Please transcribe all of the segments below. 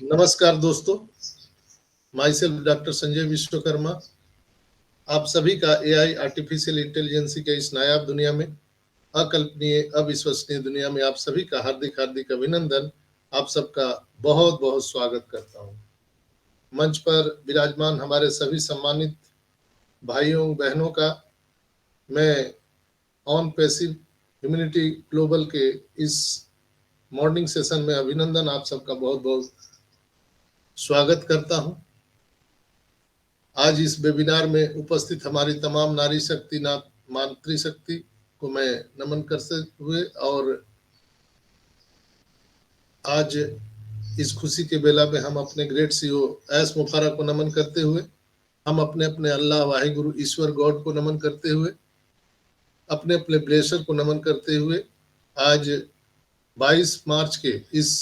नमस्कार दोस्तों, my self doctor Sanjay Vishwakarma. आप सभी का एआई आर्टिफिशियल इंटेलिजेंसी के इस नायाब दुनिया में, अकल्पनीय अविश्वसनीय दुनिया में आप सभी का हार्दिक हार्दिक अभिनंदन। आप सबका बहुत बहुत स्वागत करता हूं। मंच पर विराजमान हमारे सभी सम्मानित भाइयों बहनों का मैं ऑन पैसिव इम्यूनिटी ग्लोबल के इस मॉर्निंग सेशन में अभिनंदन, आप सबका बहुत बहुत स्वागत करता हूं। आज इस वेबिनार में उपस्थित हमारी तमाम नारी शक्ति मातृशक्ति को मैं नमन करते हुए और आज इस खुशी के बेला में हम अपने ग्रेट सीईओ एस मुफारा को नमन करते हुए, हम अपने अपने अल्लाह वाहिगुरु ईश्वर गॉड को नमन करते हुए, अपने अपने ब्लेसर को नमन करते हुए आज 22 मार्च के इस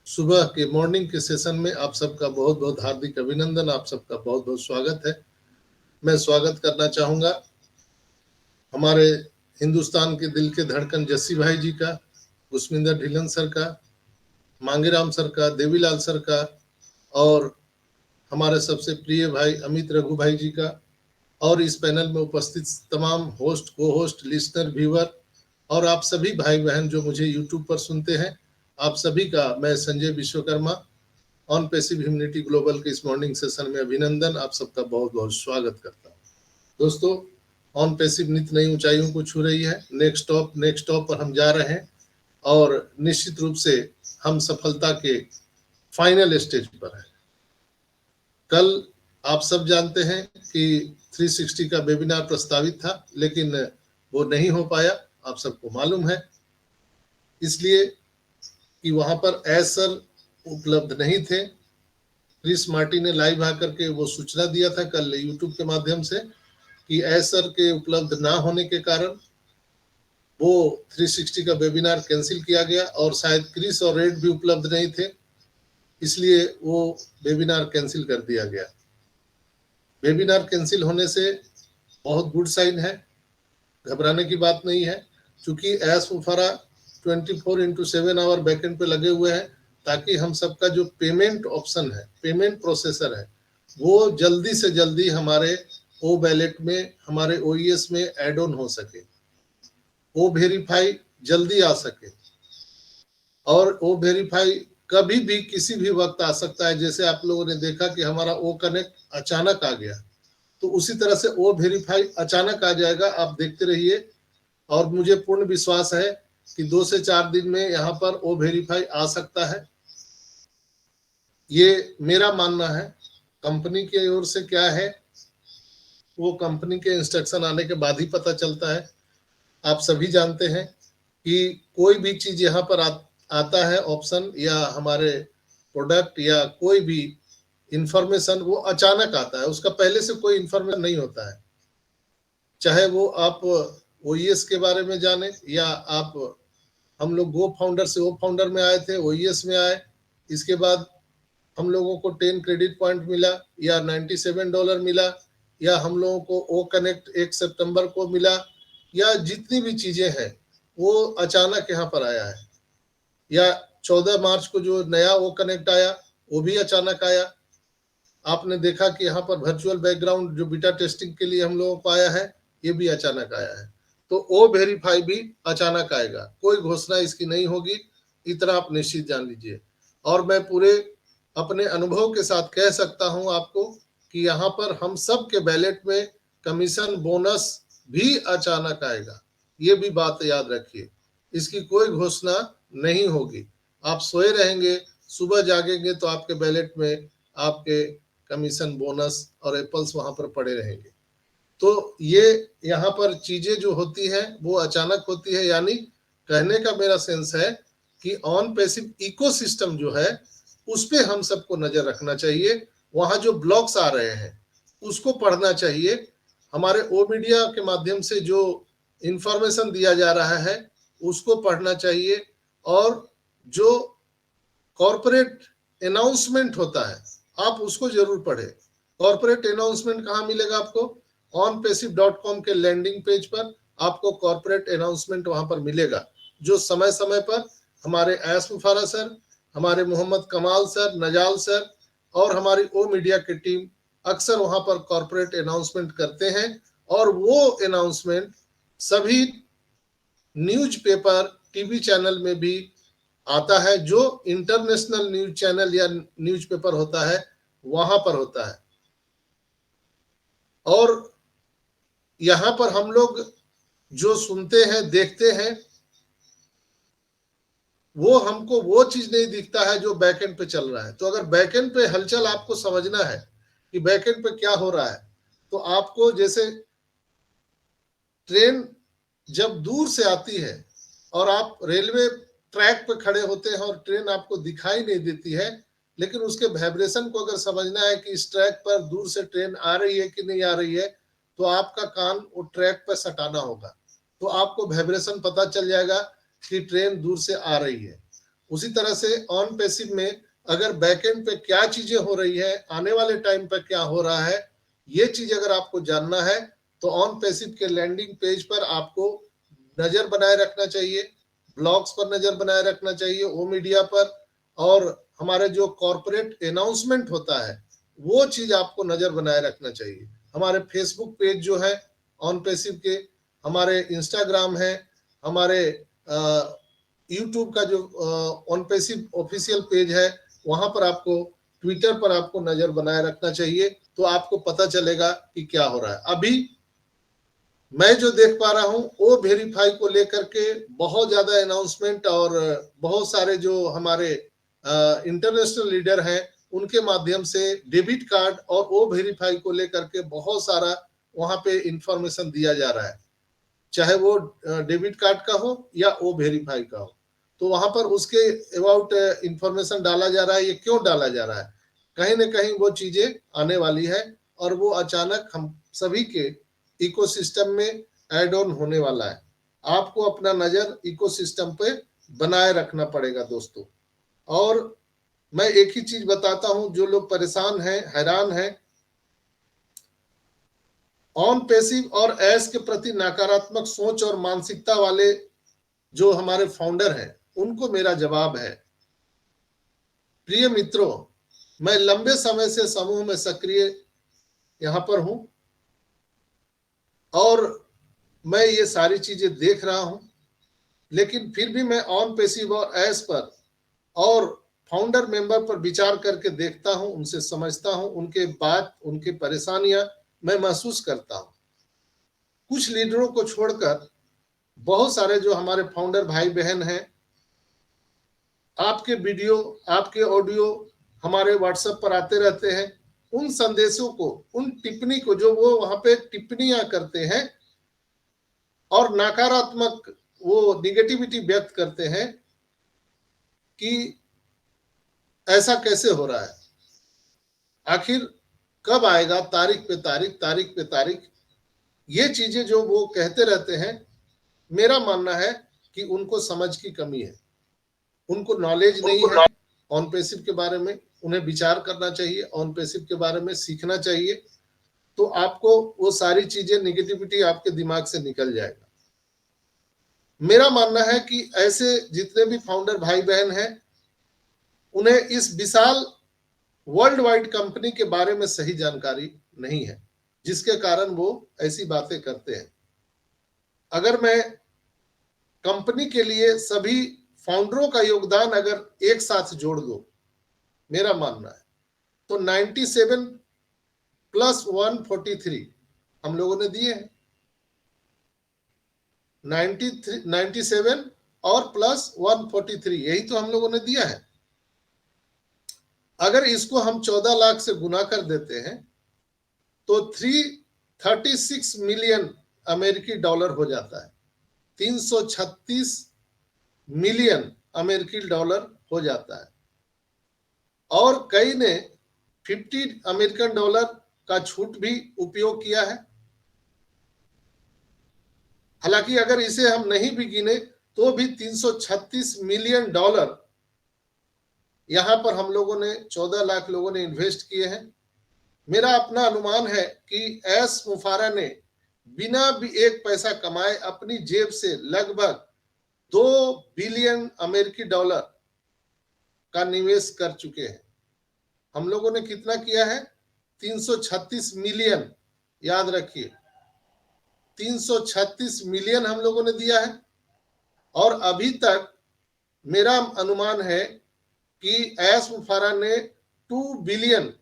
सुबह के मॉर्निंग के सेशन में आप सबका बहुत बहुत हार्दिक अभिनंदन, आप सबका बहुत बहुत स्वागत है। मैं स्वागत करना चाहूँगा हमारे हिंदुस्तान के दिल के धड़कन जस्सी भाई जी का, पुष्पिंदर ढिल्लन सर का, मांगेराम सर का, देवीलाल सर का और हमारे सबसे प्रिय भाई अमित रघु भाई जी का, और इस पैनल में उपस्थित तमाम होस्ट, को होस्ट, लिसनर, व्यूअर और आप सभी भाई बहन जो मुझे यूट्यूब पर सुनते हैं, आप सभी का मैं Sanjay Vishwakarma on passive immunity global के इस मॉर्निंग सेशन में अभिनंदन, आप सबका बहुत बहुत स्वागत करता हूँ। दोस्तों, ऑन पैसिव नित नई ऊंचाइयों को छू रही है। नेक्स्ट स्टॉप पर हम जा रहे हैं और निश्चित रूप से हम सफलता के फाइनल स्टेज पर हैं। कल आप सब जानते हैं कि 360 का वेबिनार प्रस्तावित था, लेकिन वो नहीं हो पाया, आप सबको मालूम है, इसलिए कि वहां पर एस सर उपलब्ध नहीं थे। क्रिस मार्टी ने लाइव आकर के वो सूचना दिया था कल यूट्यूब के माध्यम से कि एस सर के उपलब्ध ना होने के कारण वो 360 का वेबिनार कैंसिल किया गया और शायद क्रिस और रेड भी उपलब्ध नहीं थे, इसलिए वो वेबिनार कैंसिल कर दिया गया। वेबिनार कैंसिल होने से बहुत गुड साइन है, घबराने की बात नहीं है, क्योंकि एस मुफारा 24/7 आवर बैकएंड पे लगे हुए हैं ताकि हम सबका जो पेमेंट ऑप्शन है, पेमेंट प्रोसेसर है, वो जल्दी से जल्दी हमारे ओ वैलेट में, हमारे ओईएस में ऐड ऑन हो सके, ओ वेरीफाई जल्दी आ सके। और ओ वेरीफाई कभी भी किसी भी वक्त आ सकता है। जैसे आप लोगों ने देखा कि हमारा ओ कनेक्ट अचानक आ गया, तो उसी तरह से ओ वेरीफाई अचानक आ जाएगा। आप देखते रहिए और मुझे पूर्ण विश्वास है कि 2 से 4 दिन में यहाँ पर ओ वेरीफाई आ सकता है। ये मेरा मानना है। कंपनी की ओर से क्या है वो कंपनी के इंस्ट्रक्शन आने के बाद ही पता चलता है। आप सभी जानते हैं कि कोई भी चीज यहाँ पर आता है ऑप्शन या हमारे प्रोडक्ट या कोई भी इंफॉर्मेशन, वो अचानक आता है, उसका पहले से कोई इंफॉर्मेशन नहीं होता है। चाहे वो आप ओईएस के बारे में जाने या आप, हम लोग गो फाउंडर से ओ फाउंडर में आए थे, ओईएस में आए, इसके बाद हम लोगों को 10 क्रेडिट पॉइंट मिला या $97 मिला, या हम लोगों को ओ कनेक्ट 1 सितंबर को मिला, या जितनी भी चीजें हैं वो अचानक यहाँ पर आया है। या 14 मार्च को जो नया ओ कनेक्ट आया वो भी अचानक आया। आपने देखा कि यहाँ पर वर्चुअल बैकग्राउंड जो बीटा टेस्टिंग के लिए हम लोगों को आया है, ये भी अचानक आया है। तो ओ वेरीफाई भी अचानक आएगा, कोई घोषणा इसकी नहीं होगी, इतना आप निश्चित जान लीजिए। और मैं पूरे अपने अनुभव के साथ कह सकता हूं आपको कि यहाँ पर हम सब के बैलेट में कमीशन बोनस भी अचानक आएगा। ये भी बात याद रखिए, इसकी कोई घोषणा नहीं होगी। आप सोए रहेंगे, सुबह जागेंगे तो आपके बैलेट में आपके कमीशन बोनस और एप्पल्स वहां पर पड़े रहेंगे। तो ये यहाँ पर चीजें जो होती हैं वो अचानक होती है। यानी कहने का मेरा सेंस है कि ऑन पैसिव इकोसिस्टम जो है उस पे हम सबको नजर रखना चाहिए। वहां जो ब्लॉग्स आ रहे हैं उसको पढ़ना चाहिए। हमारे ओ मीडिया के माध्यम से जो इंफॉर्मेशन दिया जा रहा है उसको पढ़ना चाहिए। और जो कॉर्पोरेट अनाउंसमेंट होता है आप उसको जरूर पढ़े। कॉर्पोरेट अनाउंसमेंट कहाँ मिलेगा आपको? onpassive.com के लैंडिंग पेज पर आपको कॉर्पोरेट अनाउंसमेंट वहां पर मिलेगा, जो समय समय पर हमारे एस मुफारा सर, हमारे मोहम्मद कमाल सर, नजाल सर और हमारी ओ मीडिया की टीम अक्सर वहां पर कॉर्पोरेट अनाउंसमेंट करते हैं और वो अनाउंसमेंट सभी न्यूज़पेपर, टीवी चैनल में भी आता है। जो इंटरनेशनल न्यूज चैनल या न्यूज़पेपर होता है वहां पर होता है। और यहाँ पर हम लोग जो सुनते हैं, देखते हैं, वो हमको वो चीज नहीं दिखता है जो बैकएंड पे चल रहा है। तो अगर बैकएंड पे हलचल आपको समझना है कि बैकएंड पे क्या हो रहा है, तो आपको जैसे ट्रेन जब दूर से आती है और आप रेलवे ट्रैक पे खड़े होते हैं और ट्रेन आपको दिखाई नहीं देती है, लेकिन उसके वाइब्रेशन को अगर समझना है कि इस ट्रैक पर दूर से ट्रेन आ रही है कि नहीं आ रही है, तो आपका कान वो ट्रैक पर सटाना होगा, तो आपको वाइब्रेशन पता चल जाएगा कि ट्रेन दूर से आ रही है। उसी तरह से ऑन पैसिव में अगर बैकएंड पे क्या चीजें हो रही है, आने वाले टाइम पर क्या हो रहा है, ये चीज अगर आपको जानना है तो ऑन पैसिव के लैंडिंग पेज पर आपको नजर बनाए रखना चाहिए, ब्लॉग्स पर नजर बनाए रखना चाहिए, ओ मीडिया पर, और हमारे जो कॉर्पोरेट अनाउंसमेंट होता है वो चीज आपको नजर बनाए रखना चाहिए। हमारे फेसबुक पेज जो है ऑन पैसिव के, हमारे इंस्टाग्राम है, हमारे यूट्यूब का जो ऑन पैसिव ऑफिशियल पेज है, वहां पर आपको, ट्विटर पर आपको नजर बनाए रखना चाहिए, तो आपको पता चलेगा कि क्या हो रहा है। अभी मैं जो देख पा रहा हूं वो वेरीफाई को लेकर के बहुत ज्यादा अनाउंसमेंट और बहुत सारे जो हमारे इंटरनेशनल लीडर हैं उनके माध्यम से डेबिट कार्ड और वो वेरीफाई को लेकर के बहुत सारा वहां पे इंफॉर्मेशन दिया जा रहा है, चाहे वो डेबिट कार्ड का हो या वो वेरीफाई का हो। तो वहां पर उसके अबाउट इंफॉर्मेशन डाला जा रहा है। ये क्यों डाला जा रहा है? कहीं ना कहीं वो चीजें आने वाली है और वो अचानक हम सभी के इकोसिस्टम में ऐड ऑन होने वाला है। आपको अपना नजर इकोसिस्टम पे बनाए रखना पड़ेगा दोस्तों। और मैं एक ही चीज बताता हूं, जो लोग परेशान हैं, हैरान हैं, ऑन पैसिव और एस के प्रति नकारात्मक सोच और मानसिकता वाले जो हमारे फाउंडर हैं, उनको मेरा जवाब है, प्रिय मित्रों, मैं लंबे समय से समूह में सक्रिय यहां पर हूं और मैं ये सारी चीजें देख रहा हूं, लेकिन फिर भी मैं ऑन पैसिव और एस पर और फाउंडर मेंबर पर विचार करके देखता हूं, उनसे समझता हूं, उनके बात, उनकी परेशानियां मैं महसूस करता हूं। कुछ लीडरों को छोड़कर बहुत सारे जो हमारे फाउंडर भाई बहन हैं, आपके वीडियो, आपके ऑडियो हमारे व्हाट्सएप पर आते रहते हैं। उन संदेशों को, उन टिप्पणी को, जो वो वहां पे टिप्पणियां करते हैं और नकारात्मक वो निगेटिविटी व्यक्त करते हैं कि ऐसा कैसे हो रहा है, आखिर कब आएगा, तारीख पे तारीख, तारीख पे तारीख, ये चीजें जो वो कहते रहते हैं, मेरा मानना है कि उनको समझ की कमी है, उनको नॉलेज नहीं है ऑन पैसिव के बारे में। उन्हें विचार करना चाहिए, ऑन पैसिव के बारे में सीखना चाहिए, तो आपको वो सारी चीजें, निगेटिविटी आपके दिमाग से निकल जाएगा। मेरा मानना है कि ऐसे जितने भी फाउंडर भाई बहन हैं, उन्हें इस विशाल वर्ल्ड वाइड कंपनी के बारे में सही जानकारी नहीं है, जिसके कारण वो ऐसी बातें करते हैं। अगर मैं कंपनी के लिए सभी फाउंडरों का योगदान अगर एक साथ जोड़ दो, मेरा मानना है तो 97 प्लस 143 हम लोगों ने दिए हैं। 97 और प्लस 143, यही तो हम लोगों ने दिया है। अगर इसको हम 14 लाख से गुना कर देते हैं तो 336 मिलियन अमेरिकी डॉलर हो जाता है। 336 मिलियन अमेरिकी डॉलर हो जाता है। और कई ने 50 अमेरिकन डॉलर का छूट भी उपयोग किया है। हालांकि अगर इसे हम नहीं भी गिने तो भी 336 मिलियन डॉलर यहां पर हम लोगों ने, 14 लाख लोगों ने इन्वेस्ट किए हैं। मेरा अपना अनुमान है कि एस मुफारा ने बिना भी एक पैसा कमाए अपनी जेब से लगभग 2 बिलियन अमेरिकी डॉलर का निवेश कर चुके हैं। हम लोगों ने कितना किया है? 336 मिलियन, याद रखिए 336 मिलियन हम लोगों ने दिया है। और अभी तक मेरा अनुमान है कि एस मुफारा ने 2 बिलियन,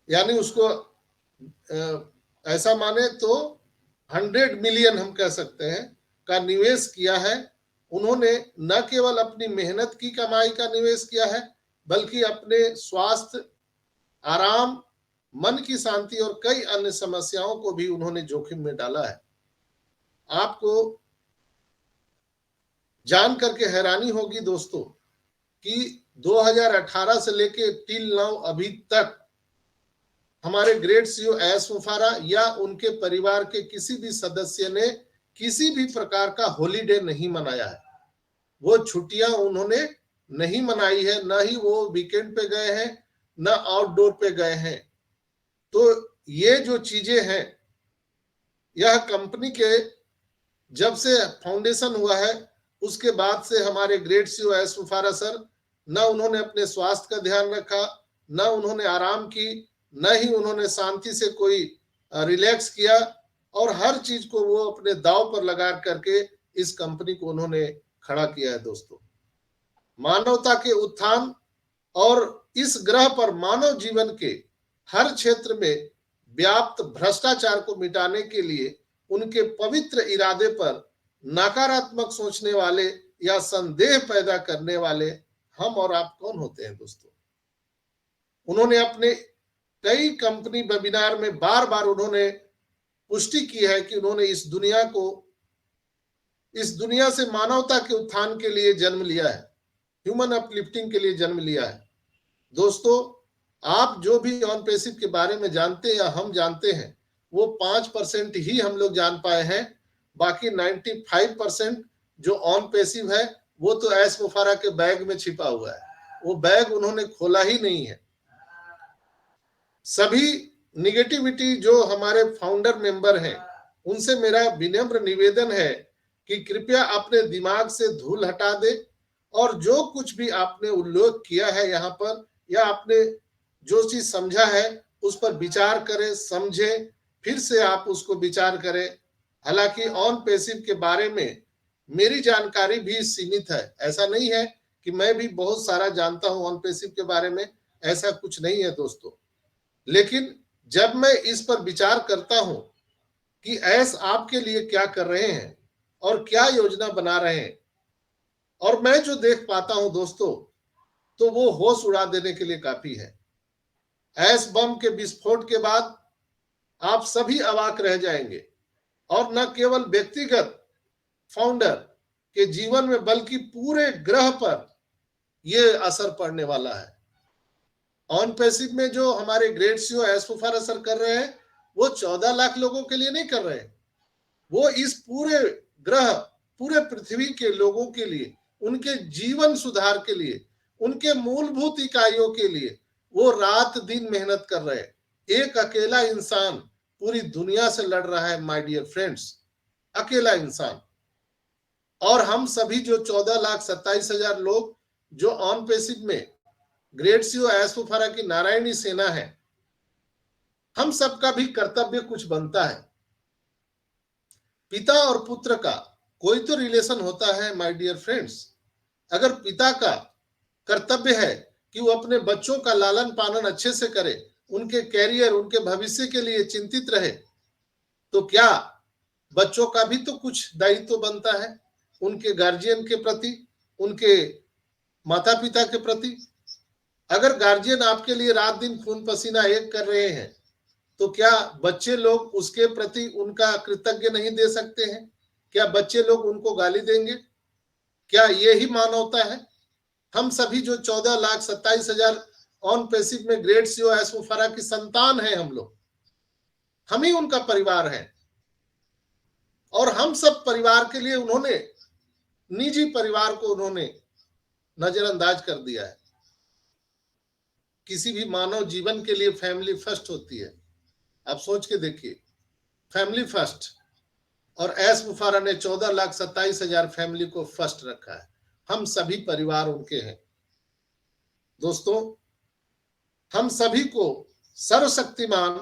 यानी उसको ऐसा माने तो 100 मिलियन हम कह सकते हैं का निवेश किया है। उन्होंने न केवल अपनी मेहनत की कमाई का निवेश किया है, बल्कि अपने स्वास्थ्य, आराम, मन की शांति और कई अन्य समस्याओं को भी उन्होंने जोखिम में डाला है। आपको जान करके हैरानी होगी दोस्तों कि 2018 से लेके टिल नाउ अभी तक हमारे ग्रेट सीईओ एस मुफारा या उनके परिवार के किसी भी सदस्य ने किसी भी प्रकार का हॉलीडे नहीं मनाया है। वो छुट्टियां उन्होंने नहीं मनाई है, ना ही वो वीकेंड पे गए हैं, ना आउटडोर पे गए हैं। तो ये जो चीजें हैं, यह कंपनी के जब से फाउंडेशन हुआ है उसके बाद से हमारे ग्रेट सीईओ एस मुफारा सर, न उन्होंने अपने स्वास्थ्य का ध्यान रखा, न उन्होंने आराम की, न ही उन्होंने शांति से कोई रिलैक्स किया, और हर चीज को वो अपने दांव पर लगा करके इस कंपनी को उन्होंने खड़ा किया है। दोस्तों, मानवता के उत्थान और इस ग्रह पर मानव जीवन के हर क्षेत्र में व्याप्त भ्रष्टाचार को मिटाने के लिए उनके पवित्र इरादे पर नकारात्मक सोचने वाले या संदेह पैदा करने वाले हम और आप कौन होते हैं दोस्तों? उन्होंने अपने कई कंपनी वेबिनार में बार बार उन्होंने पुष्टि की है कि उन्होंने इस दुनिया से मानवता के उत्थान के लिए जन्म लिया है, ह्यूमन अपलिफ्टिंग के लिए जन्म लिया है। दोस्तों, आप जो भी ऑन पैसिव के बारे में जानते हैं या हम जानते हैं, वो 5% ही हम लोग जान पाए हैं। बाकी 95% जो ऑन पैसिव है वो तो एस मुफारा के बैग में छिपा हुआ है। वो बैग उन्होंने खोला ही नहीं है। सभी निगेटिविटी जो हमारे फाउंडर मेंबर हैं, उनसे मेरा विनम्र निवेदन है कि कृपया अपने दिमाग से धूल हटा दे और जो कुछ भी आपने उल्लेख किया है यहाँ पर, या आपने जो चीज समझा है उस पर विचार करें, समझे, फिर से आप उसको विचार करें। हालांकि ऑन पैसिव के बारे में मेरी जानकारी भी सीमित है। ऐसा नहीं है कि मैं भी बहुत सारा जानता हूं ऑन पैसिव के बारे में, ऐसा कुछ नहीं है दोस्तों। लेकिन जब मैं इस पर विचार करता हूं कि एस आपके लिए क्या कर रहे हैं और क्या योजना बना रहे हैं, और मैं जो देख पाता हूं दोस्तों, तो वो होश उड़ा देने के लिए काफी है। एस बम के विस्फोट के बाद आप सभी अवाक रह जाएंगे, और न केवल व्यक्तिगत फाउंडर के जीवन में बल्कि पूरे ग्रह पर यह असर पड़ने वाला है। ऑन पैसिव में जो हमारे ग्रेट सीईओ एस मुफारा सर कर रहे हैं, वो 14 लाख लोगों के लिए नहीं कर रहे हैं। वो इस पूरे ग्रह, पूरे पृथ्वी के लोगों के लिए, उनके जीवन सुधार के लिए, उनके मूलभूत इकाइयों के लिए वो रात दिन मेहनत कर रहे हैं। एक अकेला इंसान पूरी दुनिया से लड़ रहा है माय डियर फ्रेंड्स, अकेला इंसान। और हम सभी जो 14,27,000 लोग जो ऑन पैसिव में ग्रेट सीईओ एस मुफारा की नारायणी सेना है, हम सबका भी कर्तव्य कुछ बनता है। पिता और पुत्र का कोई तो रिलेशन होता है माय डियर फ्रेंड्स। अगर पिता का कर्तव्य है कि वो अपने बच्चों का लालन पालन अच्छे से करे, उनके कैरियर, उनके भविष्य के लिए चिंतित रहे, तो क्या बच्चों का भी तो कुछ दायित्व बनता है उनके गार्जियन के प्रति, उनके माता पिता के प्रति। अगर गार्जियन आपके लिए रात दिन खून पसीना एक कर रहे हैं, तो क्या बच्चे लोग उसके प्रति उनका कृतज्ञ नहीं दे सकते हैं? क्या बच्चे लोग उनको गाली देंगे? क्या ये ही मानवता है? हम सभी जो 14,27,000 ऑन पैसिव में ग्रेट सीईओ एस मुफारा की संतान है, हम लोग, हम ही उनका परिवार है। और हम सब परिवार के लिए उन्होंने निजी परिवार को उन्होंने नजरअंदाज कर दिया है। किसी भी मानव जीवन के लिए फैमिली फर्स्ट होती है। आप सोच के देखिए, फैमिली फर्स्ट, और एस मुफारा ने 14,27,000 फैमिली को फर्स्ट रखा है। हम सभी परिवार उनके हैं। दोस्तों, हम सभी को सर्वशक्तिमान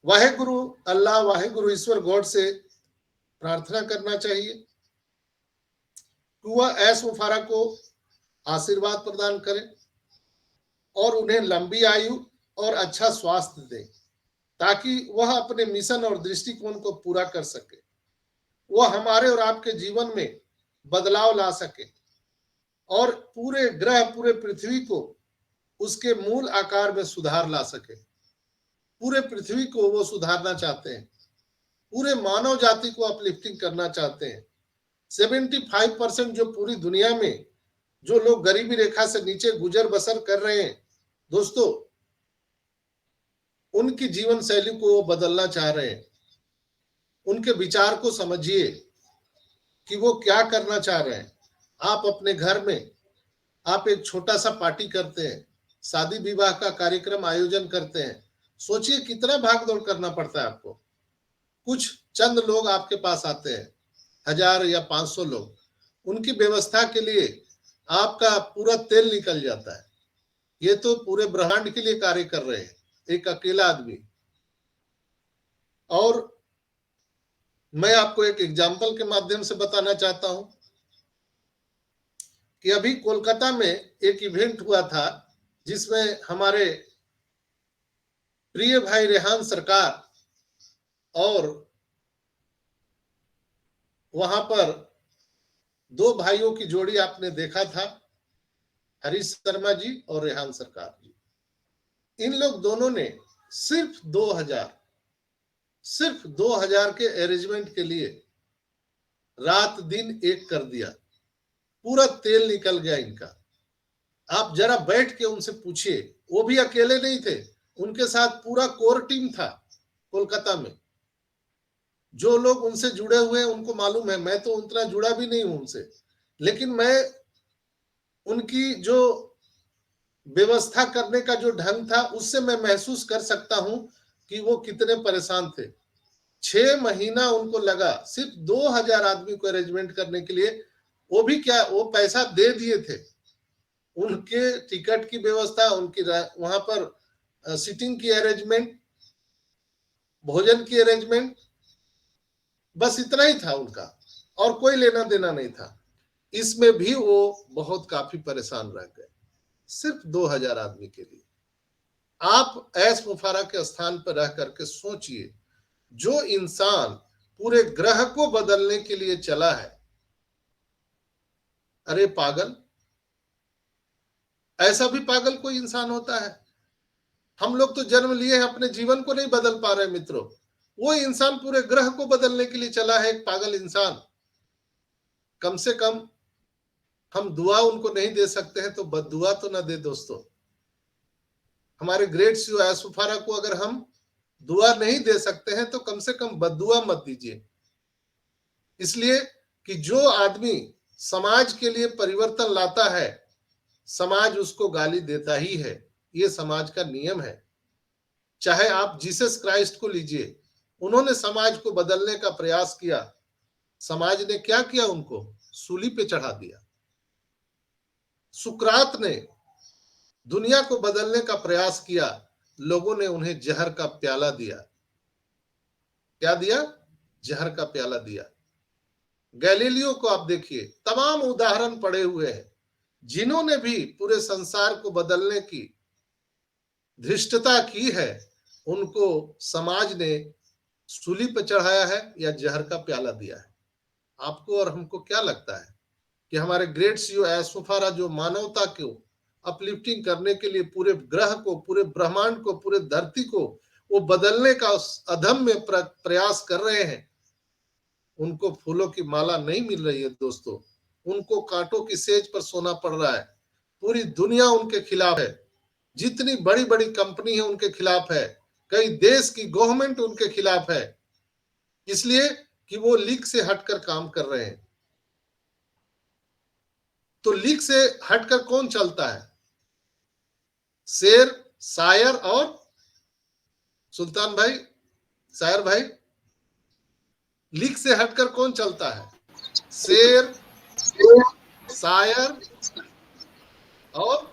वाहेगुरु अल्लाह, वाहेगुरु ईश्वर गॉड से प्रार्थना करना चाहिए कि वह ऐश मुफारा को आशीर्वाद प्रदान करें और उन्हें लंबी आयु और अच्छा स्वास्थ्य दे, ताकि वह अपने मिशन और दृष्टिकोण को पूरा कर सके। वह हमारे और आपके जीवन में बदलाव ला सके और पूरे ग्रह, पूरे पृथ्वी को उसके मूल आकार में सुधार ला सके। पूरे पृथ्वी को वो सुधारना चाहते हैं, पूरे मानव जाति को अपलिफ्टिंग करना चाहते हैं। 75% जो पूरी दुनिया में जो लोग गरीबी रेखा से नीचे गुजर बसर कर रहे हैं, दोस्तों, उनकी जीवन शैली को वो बदलना चाह रहे हैं। उनके विचार को समझिए कि वो क्या करना चाह रहे हैं। आप अपने घर में आप एक छोटा सा पार्टी करते हैं, शादी विवाह का कार्यक्रम आयोजन करते हैं, सोचिए कितना भागदौड़ करना पड़ता है आपको। कुछ चंद लोग आपके पास आते हैं, 1000 या 500 लोग, उनकी व्यवस्था के लिए आपका पूरा तेल निकल जाता है। ये तो पूरे ब्रह्मांड के लिए कार्य कर रहे हैं, एक अकेला आदमी। और मैं आपको एक एग्जाम्पल के माध्यम से बताना चाहता हूं कि अभी कोलकाता में एक इवेंट हुआ था, जिसमें हमारे प्रिय भाई रेहान सरकार और वहां पर 2 भाइयों की जोड़ी आपने देखा था, हरीश शर्मा जी और रेहान सरकार जी। इन लोग दोनों ने सिर्फ 2000 के अरेंजमेंट के लिए रात दिन एक कर दिया। पूरा तेल निकल गया इनका। आप जरा बैठ के उनसे पूछिए, वो भी अकेले नहीं थे, उनके साथ पूरा कोर टीम था कोलकाता में। जो लोग उनसे जुड़े हुए हैं उनको मालूम है, मैं तो उतना जुड़ा भी नहीं हूं उनसे, लेकिन मैं उनकी जो व्यवस्था करने का जो ढंग था उससे मैं महसूस कर सकता हूं कि वो कितने परेशान थे। 6 महीना उनको लगा सिर्फ 2000 आदमी को अरेंजमेंट करने के लिए। वो भी क्या, वो पैसा दे दिए थे, उनके टिकट की व्यवस्था, उनकी वहां पर सिटिंग की अरेंजमेंट, भोजन की अरेंजमेंट, बस इतना ही था उनका, और कोई लेना देना नहीं था। इसमें भी वो बहुत काफी परेशान रह गए, सिर्फ 2000 आदमी के लिए। आप ऐश मुफारा के स्थान पर रह करके सोचिए, जो इंसान पूरे ग्रह को बदलने के लिए चला है, अरे पागल, ऐसा भी पागल कोई इंसान होता है? हम लोग तो जन्म लिए हैं, अपने जीवन को नहीं बदल पा रहे मित्रों। वो इंसान पूरे ग्रह को बदलने के लिए चला है, एक पागल इंसान। कम से कम हम दुआ उनको नहीं दे सकते हैं तो बद्दुआ तो ना दे दोस्तों। हमारे ग्रेट सीओ ऐश मुफारा को अगर हम दुआ नहीं दे सकते हैं तो कम से कम बद्दुआ मत दीजिए। इसलिए कि जो आदमी समाज के लिए परिवर्तन लाता है, समाज उसको गाली देता ही है। ये समाज का नियम है। चाहे आप जीसस क्राइस्ट को लीजिए, उन्होंने समाज को बदलने का प्रयास किया, समाज ने क्या किया? उनको सूली पे चढ़ा दिया। सुकरात ने दुनिया को बदलने का प्रयास किया, लोगों ने उन्हें जहर का प्याला दिया। क्या दिया? जहर का प्याला दिया। गैलीलियो को आप देखिए, तमाम उदाहरण पड़े हुए हैं, जिन्होंने भी पूरे संसार को बदलने की धृष्टता की है, उनको समाज ने सूली पर चढ़ाया है या जहर का प्याला दिया है। आपको और हमको क्या लगता है कि हमारे ग्रेट सीओ ऐश मुफारा जो मानवता को अपलिफ्टिंग करने के लिए पूरे ग्रह को, पूरे ब्रह्मांड को, पूरे धरती को वो बदलने का अदम्य प्रयास कर रहे हैं, उनको फूलों की माला नहीं मिल रही है दोस्तों, उनको कांटों की सेज पर सोना पड़ रहा है। पूरी दुनिया उनके खिलाफ है, जितनी बड़ी बड़ी कंपनी है उनके खिलाफ है, कई देश की गवर्नमेंट उनके खिलाफ है, इसलिए कि वो लीक से हटकर काम कर रहे हैं। तो लीक से हटकर कौन चलता है? शेर, शायर और सुल्तान भाई, शायर भाई, लीक से हटकर कौन चलता है? शेर, शायर और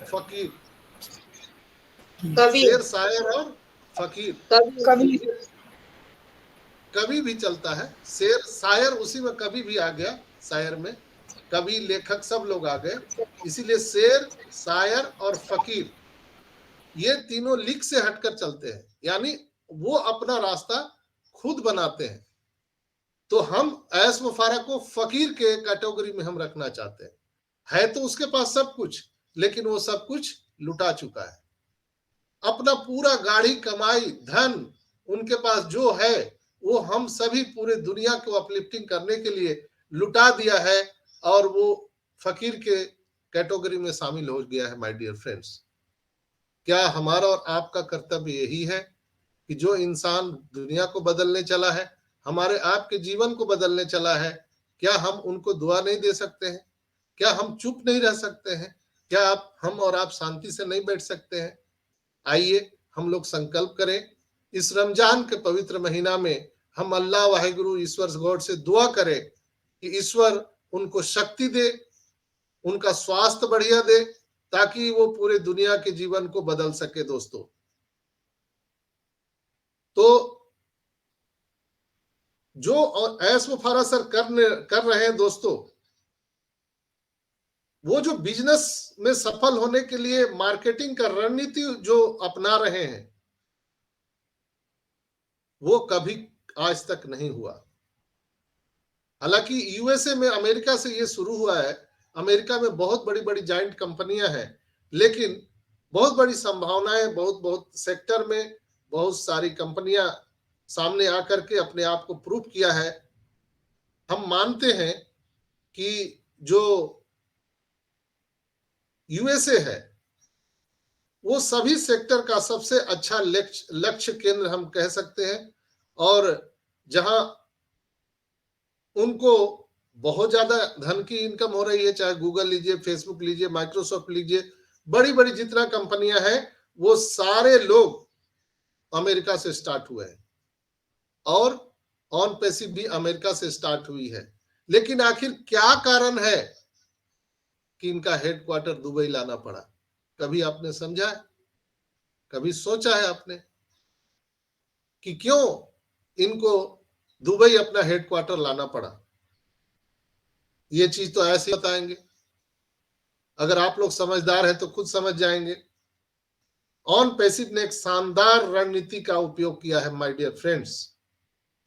फकीर। कवि, शेर, शायर और फकीर। कवि, कवि भी चलता है, शेर शायर उसी में कवि भी आ गया, शायर में कवि लेखक सब लोग आ गए, इसीलिए शेर, शायर और फकीर ये तीनों लिख से हटकर चलते हैं, यानी वो अपना रास्ता खुद बनाते हैं। तो हम ऐस मुफारा को फकीर के कैटेगरी में हम रखना चाहते हैं। है तो उसके पास सब कुछ, लेकिन वो सब कुछ लुटा चुका है। अपना पूरा गाड़ी कमाई धन उनके पास जो है वो हम सभी पूरे दुनिया को अपलिफ्टिंग करने के लिए लुटा दिया है, और वो फकीर के कैटेगरी में शामिल हो गया है। माय डियर फ्रेंड्स, क्या हमारा और आपका कर्तव्य यही है कि जो इंसान दुनिया को बदलने चला है, हमारे आपके जीवन को बदलने चला है, क्या हम उनको दुआ नहीं दे सकते हैं? क्या हम चुप नहीं रह सकते हैं? क्या हम और आप शांति से नहीं बैठ सकते हैं? आइए हम लोग संकल्प करें, इस रमजान के पवित्र महीना में हम अल्लाह वाहिगुरु ईश्वर गॉड से दुआ करें कि ईश्वर उनको शक्ति दे, उनका स्वास्थ्य बढ़िया दे, ताकि वो पूरे दुनिया के जीवन को बदल सके। दोस्तों, तो जो ऐश मुफारा सर कर रहे हैं दोस्तों, वो जो बिजनेस में सफल होने के लिए मार्केटिंग का रणनीति जो अपना रहे हैं, वो कभी आज तक नहीं हुआ। हालांकि यूएसए में, अमेरिका से ये शुरू हुआ है, अमेरिका में बहुत बड़ी बड़ी जाइंट कंपनियां हैं, लेकिन बहुत बड़ी संभावनाएं, बहुत सेक्टर में बहुत सारी कंपनियां सामने आकर के अपने आप को प्रूव किया है। हम मानते हैं कि जो यूएसए है वो सभी सेक्टर का सबसे अच्छा लक्ष्य केंद्र हम कह सकते हैं, और जहां उनको बहुत ज्यादा धन की इनकम हो रही है, चाहे गूगल लीजिए, फेसबुक लीजिए, माइक्रोसॉफ्ट लीजिए, बड़ी बड़ी जितना कंपनियां हैं वो सारे लोग अमेरिका से स्टार्ट हुए हैं, और ऑन पैसिव भी अमेरिका से स्टार्ट हुई है। लेकिन आखिर क्या कारण है कि इनका हेडक्वार्टर दुबई लाना पड़ा? कभी आपने समझा है? कभी सोचा है आपने कि क्यों इनको दुबई अपना हेडक्वार्टर लाना पड़ा? ये चीज तो ऐसे बताएंगे, अगर आप लोग समझदार हैं तो खुद समझ जाएंगे। ऑन पैसिव ने एक शानदार रणनीति का उपयोग किया है माय डियर फ्रेंड्स,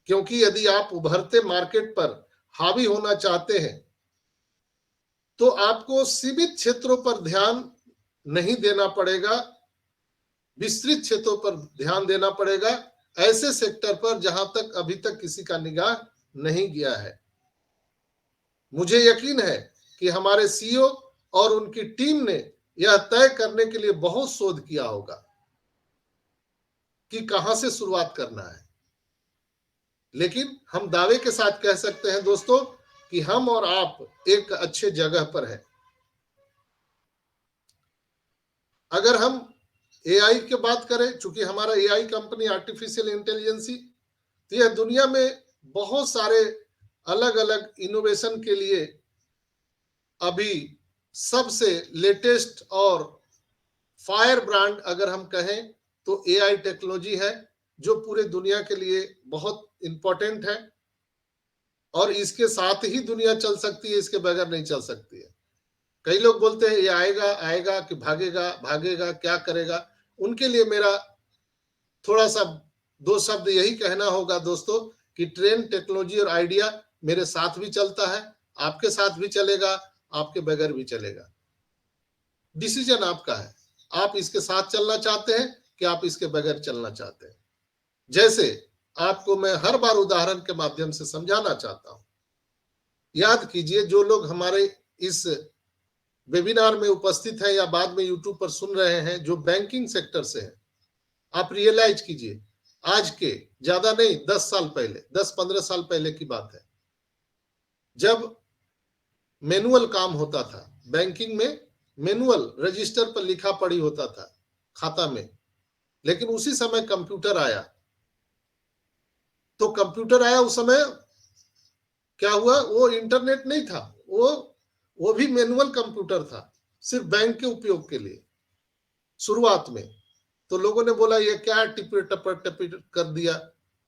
क्योंकि यदि आप उभरते मार्केट पर हावी होना चाहते हैं तो आपको सीमित क्षेत्रों पर ध्यान नहीं देना पड़ेगा, विस्तृत क्षेत्रों पर ध्यान देना पड़ेगा, ऐसे सेक्टर पर जहां तक अभी तक किसी का निगाह नहीं गया है। मुझे यकीन है कि हमारे सीईओ और उनकी टीम ने यह तय करने के लिए बहुत शोध किया होगा कि कहां से शुरुआत करना है। लेकिन हम दावे के साथ कह सकते हैं दोस्तों कि हम और आप एक अच्छे जगह पर हैं। अगर हम एआई की बात करें, चूंकि हमारा एआई कंपनी आर्टिफिशियल इंटेलिजेंसी, तो यह दुनिया में बहुत सारे अलग अलग इनोवेशन के लिए अभी सबसे लेटेस्ट और फायर ब्रांड अगर हम कहें तो एआई टेक्नोलॉजी है, जो पूरे दुनिया के लिए बहुत इंपॉर्टेंट है, और इसके साथ ही दुनिया चल सकती है, इसके बगैर नहीं चल सकती है। कई लोग बोलते हैं ये आएगा आएगा कि भागेगा भागेगा, क्या करेगा? उनके लिए मेरा थोड़ा सा दो शब्द यही कहना होगा दोस्तों कि ट्रेंड, टेक्नोलॉजी और आइडिया मेरे साथ भी चलता है, आपके साथ भी चलेगा, आपके बगैर भी चलेगा। डिसीजन आपका है, आप इसके साथ चलना चाहते हैं कि आप इसके बगैर चलना चाहते हैं। जैसे आपको मैं हर बार उदाहरण के माध्यम से समझाना चाहता हूं। याद कीजिए, जो लोग हमारे इस वेबिनार में उपस्थित हैं या बाद में यूट्यूब पर सुन रहे हैं, जो बैंकिंग सेक्टर से हैं, आप रियलाइज कीजिए, आज के ज्यादा नहीं 10 साल पहले, 10-15 साल पहले की बात है, जब मैनुअल काम होता था बैंकिंग में, मैनुअल रजिस्टर पर लिखा पढ़ी होता था खाता में, लेकिन उसी समय कंप्यूटर आया। तो कंप्यूटर आया उस समय, क्या हुआ, वो इंटरनेट नहीं था, वो भी मैनुअल कंप्यूटर था, सिर्फ बैंक के उपयोग के लिए शुरुआत में। तो लोगों ने बोला ये क्या टिप कर दिया।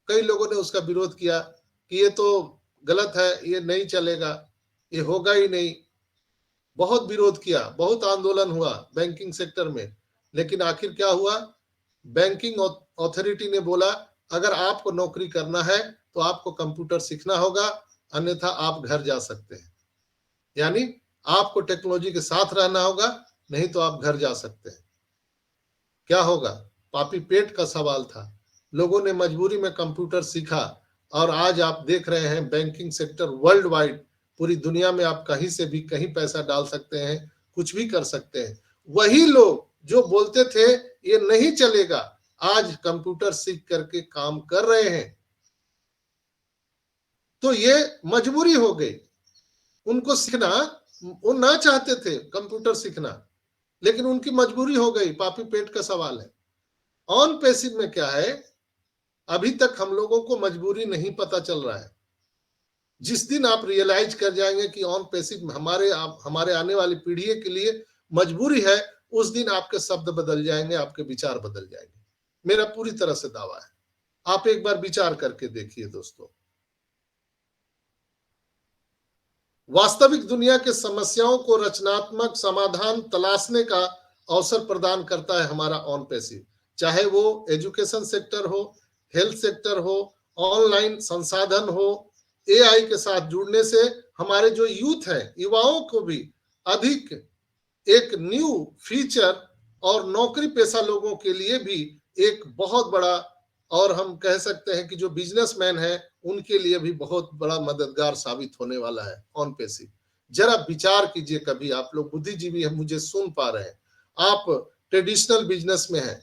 कई लोगों ने उसका विरोध किया कि ये तो गलत है, ये नहीं चलेगा, ये होगा ही नहीं। बहुत विरोध किया, बहुत आंदोलन हुआ बैंकिंग सेक्टर में। लेकिन आखिर क्या हुआ, बैंकिंग अथॉरिटी ने बोला अगर आपको नौकरी करना है तो आपको कंप्यूटर सीखना होगा, अन्यथा आप घर जा सकते हैं। यानी आपको टेक्नोलॉजी के साथ रहना होगा, नहीं तो आप घर जा सकते हैं। क्या होगा, पापी पेट का सवाल था। लोगों ने मजबूरी में कंप्यूटर सीखा और आज आप देख रहे हैं बैंकिंग सेक्टर वर्ल्ड वाइड, पूरी दुनिया में आप कहीं से भी कहीं पैसा डाल सकते हैं, कुछ भी कर सकते हैं। वही लोग जो बोलते थे ये नहीं चलेगा, आज कंप्यूटर सीख करके काम कर रहे हैं। तो ये मजबूरी हो गई उनको सीखना। वो ना चाहते थे कंप्यूटर सीखना, लेकिन उनकी मजबूरी हो गई। पापी पेट का सवाल है। ऑन पैसिव में क्या है, अभी तक हम लोगों को मजबूरी नहीं पता चल रहा है। जिस दिन आप रियलाइज कर जाएंगे कि ऑन पैसिव हमारे आने वाली पीढ़ी के लिए मजबूरी है, उस दिन आपके शब्द बदल जाएंगे, आपके विचार बदल जाएंगे। मेरा पूरी तरह से दावा है। आप एक बार विचार करके देखिए दोस्तों। वास्तविक दुनिया के समस्याओं को रचनात्मक समाधान तलाशने का अवसर प्रदान करता है हमारा ऑन पैसिव। चाहे वो एजुकेशन सेक्टर हो, हेल्थ सेक्टर हो, ऑनलाइन संसाधन हो, एआई के साथ जुड़ने से हमारे जो यूथ है, युवाओं को भी अधिक एक न्यू फीचर और नौकरी पेशा लोगों के लिए भी एक बहुत बड़ा, और हम कह सकते हैं कि जो बिजनेसमैन है उनके लिए भी बहुत बड़ा मददगार साबित होने वाला है ऑन पैसिव। जरा विचार कीजिए, कभी आप लोग बुद्धिजीवी हैं, मुझे सुन पा रहे हैं, आप ट्रेडिशनल बिजनेस में हैं।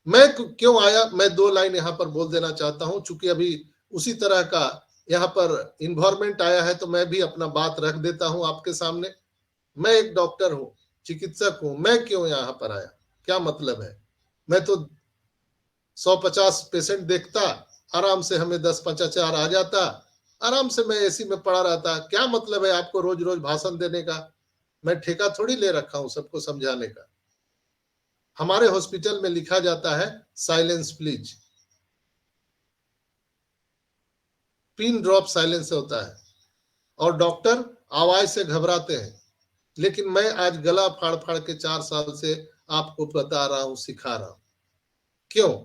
मैं क्यों आया, मैं दो लाइन यहाँ पर बोल देना चाहता हूं, चूंकि अभी उसी तरह का यहाँ पर इन्वायरमेंट आया है तो मैं भी अपना बात रख देता हूं आपके सामने। मैं एक डॉक्टर हूं, चिकित्सक हूं, मैं क्यों यहाँ पर आया, क्या मतलब है। मैं तो 150 पेशेंट देखता, आराम से हमें 10-15 आ जाता, आराम से मैं एसी में पड़ा रहता। क्या मतलब है आपको रोज रोज भाषण देने का। मैं ठेका थोड़ी ले रखा हूं सबको समझाने का। हमारे हॉस्पिटल में लिखा जाता है silence please, pin drop silence होता है, और डॉक्टर आवाज से घबराते हैं। लेकिन मैं आज गला फाड़ फाड़ के 4 साल से आपको बता रहा हूं, सिखा रहा हूं। क्यों,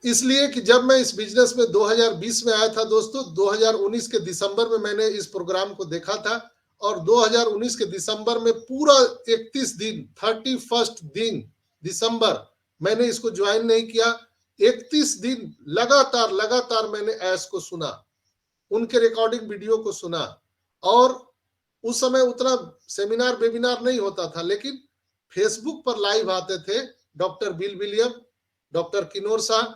इसलिए कि जब मैं इस बिजनेस में 2020 में आया था दोस्तों, 2019 के दिसंबर में मैंने इस प्रोग्राम को देखा था, और 2019 के दिसंबर में पूरा 31 दिन, 31 दिन दिसंबर मैंने इसको ज्वाइन नहीं किया। 31 दिन लगातार मैंने ऐस को सुना, उनके रिकॉर्डिंग वीडियो को सुना। और उस समय उतना सेमिनार वेबिनार नहीं होता था, लेकिन फेसबुक पर लाइव आते थे doctor Bill William, doctor Kinor Shah,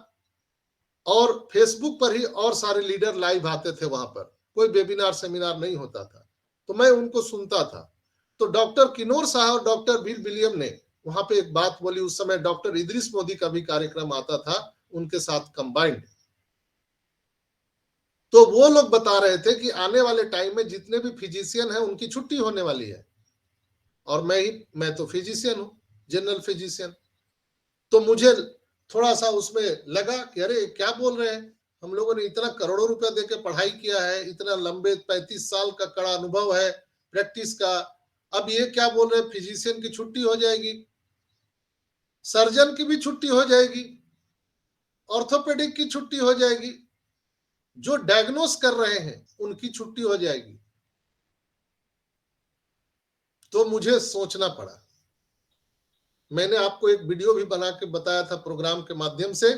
और फेसबुक पर ही और सारे लीडर लाइव आते थे। वहां पर कोई वेबिनार सेमिनार नहीं होता था, तो मैं उनको सुनता था। तो डॉक्टर किनोर शाह और डॉक्टर बिल विलियम ने वहां पे एक बात बोली। उस समय डॉक्टर इदरीस मोदी का भी कार्यक्रम आता था उनके साथ कंबाइंड। तो वो लोग बता रहे थे कि आने वाले टाइम में जितने भी फिजिशियन हैं उनकी छुट्टी होने वाली है। और मैं तो फिजिशियन हूं, जनरल फिजिशियन। तो मुझे थोड़ा सा उसमें लगा कि अरे क्या बोल रहे हैं, हम लोगों ने इतना करोड़ों रुपया देके पढ़ाई किया है, इतना लंबे 35 साल का कड़ा अनुभव है प्रैक्टिस का, अब ये क्या बोल रहे हैं फिजिशियन की छुट्टी हो जाएगी, सर्जन की भी छुट्टी हो जाएगी, ऑर्थोपेडिक की छुट्टी हो जाएगी, जो डायग्नोस कर रहे हैं उनकी छुट्टी हो जाएगी। तो मुझे सोचना पड़ा। मैंने आपको एक वीडियो भी बना के बताया था प्रोग्राम के माध्यम से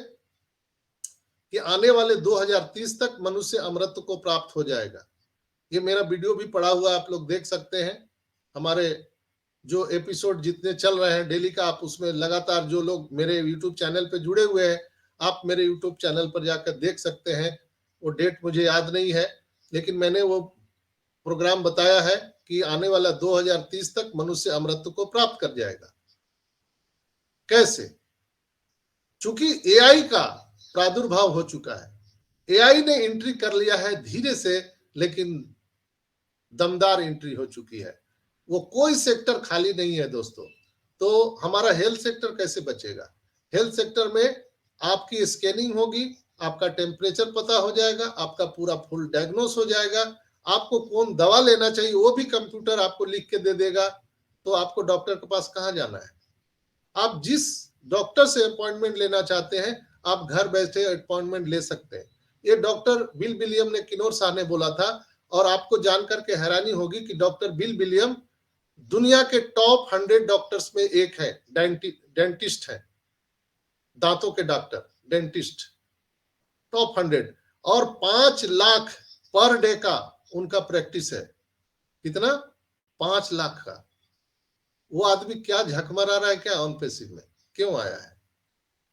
कि आने वाले 2030 तक मनुष्य अमरत्व को प्राप्त हो जाएगा। ये मेरा वीडियो भी पड़ा हुआ, आप लोग देख सकते हैं। हमारे जो एपिसोड जितने चल रहे हैं डेली का, आप उसमें लगातार, जो लोग मेरे यूट्यूब चैनल पे जुड़े हुए हैं, आप मेरे यूट्यूब चैनल पर जाकर देख सकते हैं। वो डेट मुझे याद नहीं है, लेकिन मैंने वो प्रोग्राम बताया है कि आने वाला 2030 तक मनुष्य अमरत्व को प्राप्त कर जाएगा। कैसे? चूंकि एआई का प्रादुर्भाव हो चुका है, एआई ने एंट्री कर लिया है धीरे से, लेकिन दमदार एंट्री हो चुकी है। वो कोई सेक्टर खाली नहीं है दोस्तों। तो हमारा हेल्थ सेक्टर कैसे बचेगा? हेल्थ सेक्टर में आपकी स्कैनिंग होगी, आपका टेम्परेचर पता हो जाएगा, आपका पूरा फुल डायग्नोस हो जाएगा, आपको कौन दवा लेना चाहिए वो भी कंप्यूटर आपको लिख के दे देगा। तो आपको डॉक्टर के पास कहाँ जाना है? आप जिस डॉक्टर से अपॉइंटमेंट लेना चाहते हैं, आप घर बैठे अपॉइंटमेंट ले सकते हैं। ये डॉक्टर बिल विलियम ने, किनोर शाह ने बोला था। और आपको जानकर के हैरानी होगी कि डॉक्टर बिल विलियम दुनिया के टॉप 100 डॉक्टर्स में एक है। डेंटिस्ट है, दांतों के डॉक्टर, डेंटिस्ट, टॉप 100। और 5 लाख पर डे का उनका प्रैक्टिस है। कितना? 5 लाख का। वो आदमी क्या झकमरा रहा है क्या ऑन पैसिव में? क्यों आया है?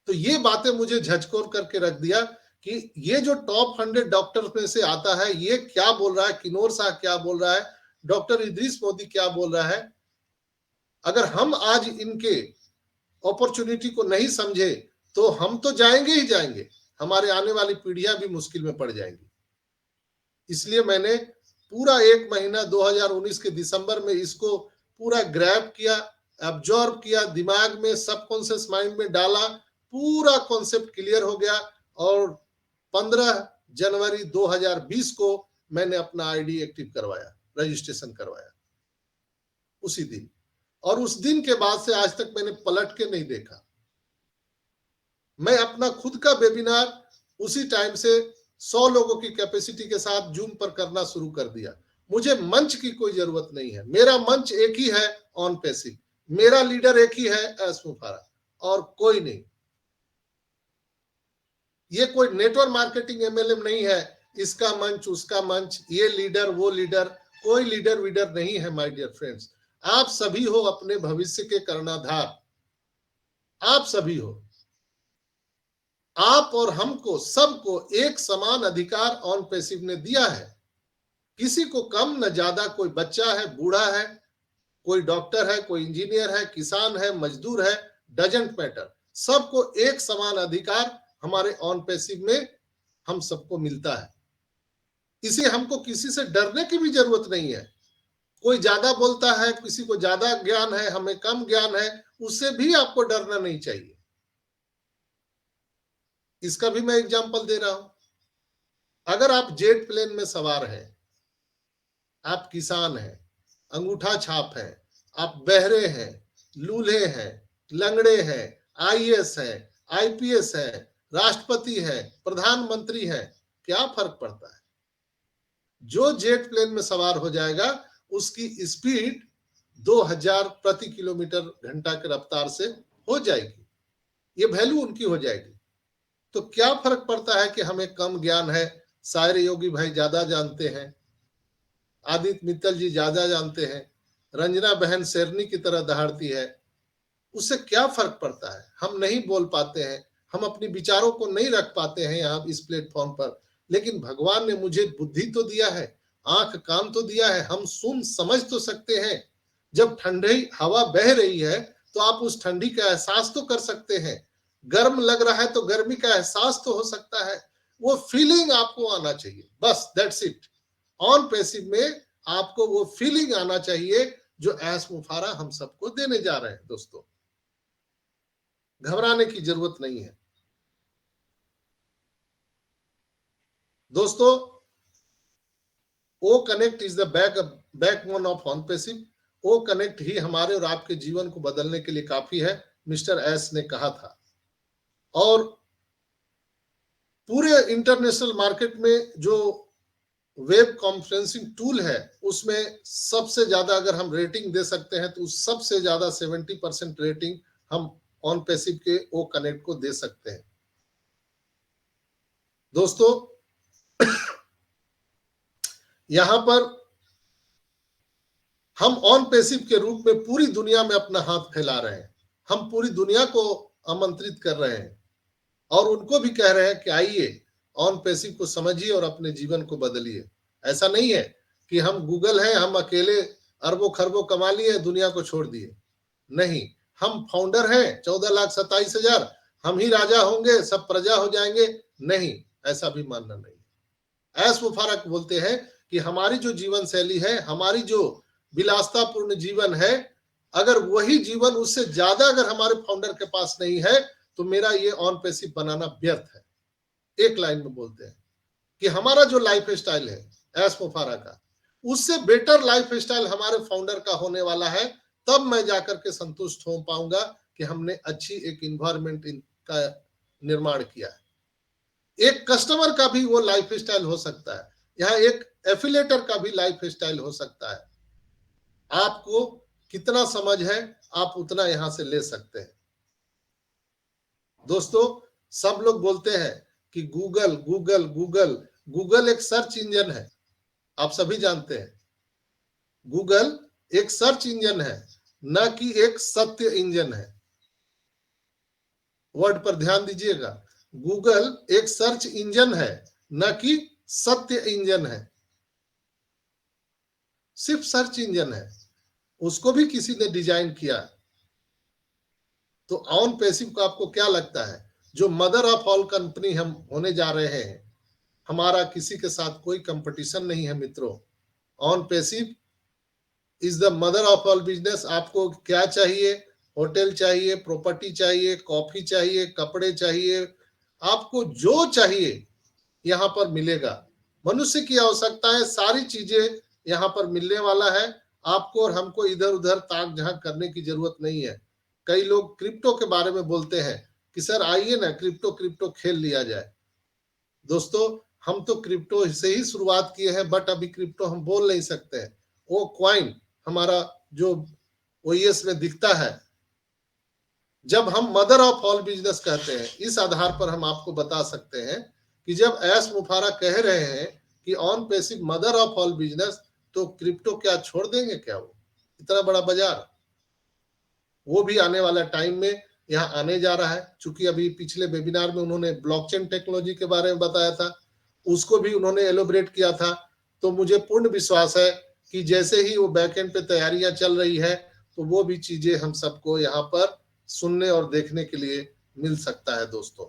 तो ये बातें मुझे झकझोर करके रख दिया कि ये जो टॉप 100 डॉक्टर में से आता है, ये क्या बोल रहा है, किनोर शाह क्या बोल रहा है, डॉक्टर इदरीस मोदी क्या बोल रहा है। अगर हम आज इनके अपॉर्चुनिटी को नहीं समझे तो हम तो जाएंगे ही जाएंगे, हमारे आने वाली पीढ़ियां भी मुश्किल में पड़ जाएंगी। इसलिए मैंने पूरा 1 महीना 2019 के दिसंबर में इसको पूरा ग्रैब किया, एब्जॉर्ब किया, दिमाग में, सबकॉन्शियस माइंड में डाला, पूरा कॉन्सेप्ट क्लियर हो गया। और 15 जनवरी 2020 को मैंने अपना आईडी एक्टिव करवाया, रजिस्ट्रेशन करवाया उसी दिन। और उस दिन के बाद से आज तक मैंने पलट के नहीं देखा। मैं अपना खुद का वेबिनार उसी टाइम से 100 लोगों की कैपेसिटी के साथ जूम पर करना शुरू कर दिया। मुझे मंच की कोई जरूरत नहीं है। मेरा मंच एक ही है, ऑन पैसिव। मेरा लीडर एक ही है, एस मुफारा, और कोई नहीं। ये कोई नेटवर्क मार्केटिंग एमएलएम नहीं है, इसका मंच, उसका मंच, ये लीडर, वो लीडर। कोई लीडर वीडर नहीं है माय डियर फ्रेंड्स। आप सभी हो अपने भविष्य के कर्णधार। आप सभी हो। आप और हमको, सबको एक समान अधिकार ऑन पैसिव ने दिया है। किसी को कम न ज्यादा। कोई बच्चा है, बूढ़ा है, कोई डॉक्टर है, कोई इंजीनियर है, किसान है, मजदूर है, डजंट मैटर। सबको एक समान अधिकार हमारे ऑन पैसिव में हम सबको मिलता है। इसे हमको किसी से डरने की भी जरूरत नहीं है। कोई ज्यादा बोलता है, किसी को ज्यादा ज्ञान है, हमें कम ज्ञान है, उससे भी आपको डरना नहीं चाहिए। इसका भी मैं एग्जांपल दे रहा हूं। अगर आप जेट प्लेन में सवार हैं, आप किसान हैं, अंगूठा छाप हैं, आप बहरे हैं, लूल्हे हैं, लंगड़े हैं, आईएएस हैं, आईपीएस हैं, राष्ट्रपति हैं, प्रधानमंत्री हैं, क्या फर्क पड़ता है? जो जेट प्लेन में सवार हो जाएगा उसकी स्पीड 2000 प्रति किलोमीटर घंटा की रफ्तार से हो जाएगी। ये वैल्यू उनकी हो जाएगी। तो क्या फर्क पड़ता है कि हमें कम ज्ञान है, शायर योगी भाई ज्यादा जानते हैं, आदित्य मित्तल जी ज्यादा जानते हैं, रंजना बहन शेरनी की तरह दहाड़ती है, उससे क्या फर्क पड़ता है? हम नहीं बोल पाते हैं, हम अपने विचारों को नहीं रख पाते हैं यहाँ इस प्लेटफॉर्म पर, लेकिन भगवान ने मुझे बुद्धि तो दिया है, आंख कान तो दिया है, हम सुन समझ तो सकते हैं। जब ठंडी हवा बह रही है तो आप उस ठंडी का एहसास तो कर सकते हैं। गर्म लग रहा है तो गर्मी का एहसास तो हो सकता है। वो फीलिंग आपको आना चाहिए, बस दैट्स इट। ऑन पैसिव में आपको वो फीलिंग आना चाहिए जो एस मुफारा हम सबको देने जा रहे हैं। दोस्तों, घबराने की जरूरत नहीं है। दोस्तों, O connect is the backbone of on passive. O connect ही हमारे और आपके जीवन को बदलने के लिए काफी है, मिस्टर एस ने कहा था। और पूरे इंटरनेशनल मार्केट में जो वेब कॉन्फ्रेंसिंग टूल है उसमें सबसे ज्यादा अगर हम रेटिंग दे सकते हैं तो सबसे ज्यादा 70% रेटिंग हम ऑन पैसिव के ओ कनेक्ट को दे सकते हैं। दोस्तों, यहां पर हम ऑन पैसिव के रूप में पूरी दुनिया में अपना हाथ फैला रहे हैं। हम पूरी दुनिया को आमंत्रित कर रहे हैं और उनको भी कह रहे हैं कि आइए ऑन पैसिव को समझिए और अपने जीवन को बदलिए। ऐसा नहीं है कि हम गूगल हैं, हम अकेले अरबों खरबों कमा लिए, दुनिया को छोड़ दिए। नहीं, हम फाउंडर हैं, 14,27,000, हम ही राजा होंगे, सब प्रजा हो जाएंगे। नहीं, ऐसा भी मानना नहीं है। ऐश मुबारक बोलते हैं कि हमारी जो जीवन शैली है, हमारी जो विलासतापूर्ण जीवन है, अगर वही जीवन उससे ज्यादा अगर हमारे फाउंडर के पास नहीं है तो मेरा ये ऑन पैसिव बनाना व्यर्थ है। एक लाइन में बोलते हैं कि हमारा जो लाइफ स्टाइल है ऐश मुबारक का, उससे बेटर लाइफ स्टाइल हमारे फाउंडर का होने वाला है, तब मैं जाकर के संतुष्ट हो पाऊंगा कि हमने अच्छी एक इन्वायरमेंट का निर्माण किया है। एक कस्टमर का भी वो लाइफ स्टाइल हो सकता है, यहाँ एक एफिलेटर का भी लाइफ स्टाइल हो सकता है। आपको कितना समझ है आप उतना यहां से ले सकते हैं। दोस्तों, सब लोग बोलते हैं कि गूगल गूगल गूगल, गूगल एक सर्च इंजन है, आप सभी जानते हैं। गूगल एक सर्च इंजन है, न कि एक सत्य इंजन है। वर्ड पर ध्यान दीजिएगा, गूगल एक सर्च इंजन है, न कि सत्य इंजन है। सिर्फ सर्च इंजन है, उसको भी किसी ने डिजाइन किया। तो ऑन पैसिव को आपको क्या लगता है, जो मदर ऑफ ऑल कंपनी हम होने जा रहे हैं, हमारा किसी के साथ कोई कंपटीशन नहीं है मित्रों। On passive is the mother of all business. आपको क्या चाहिए, होटल चाहिए, प्रॉपर्टी चाहिए, कॉफी चाहिए, कपड़े चाहिए, आपको जो चाहिए यहाँ पर मिलेगा। मनुष्य की आवश्यकता है, सारी चीजें यहाँ पर मिलने वाला है। आपको और हमको इधर उधर ताक झांक करने की जरूरत नहीं है। कई लोग क्रिप्टो के बारे में बोलते हैं कि सर आइए ना क्रिप्टो क्रिप्टो खेल लिया जाए। दोस्तों, हम तो क्रिप्टो से ही शुरुआत किए हैं, बट अभी क्रिप्टो हम बोल नहीं सकते हैं। वो क्वाइन हमारा जो ओएस में दिखता है, जब हम मदर ऑफ ऑल बिजनेस कहते हैं, इस आधार पर हम आपको बता सकते हैं कि जब ऐश मुबारक कह रहे हैं कि on passive mother of all business, तो क्रिप्टो क्या छोड़ देंगे क्या? वो इतना बड़ा बाजार, वो भी आने वाला टाइम में यहाँ आने जा रहा है। चूंकि अभी पिछले वेबिनार में उन्होंने ब्लॉकचेन टेक्नोलॉजी के बारे में बताया था, उसको भी उन्होंने एलोबरेट किया था। तो मुझे पूर्ण विश्वास है कि जैसे ही वो बैकएंड पे तैयारियां चल रही है, तो वो भी चीजें हम सबको यहाँ पर सुनने और देखने के लिए मिल सकता है। दोस्तों,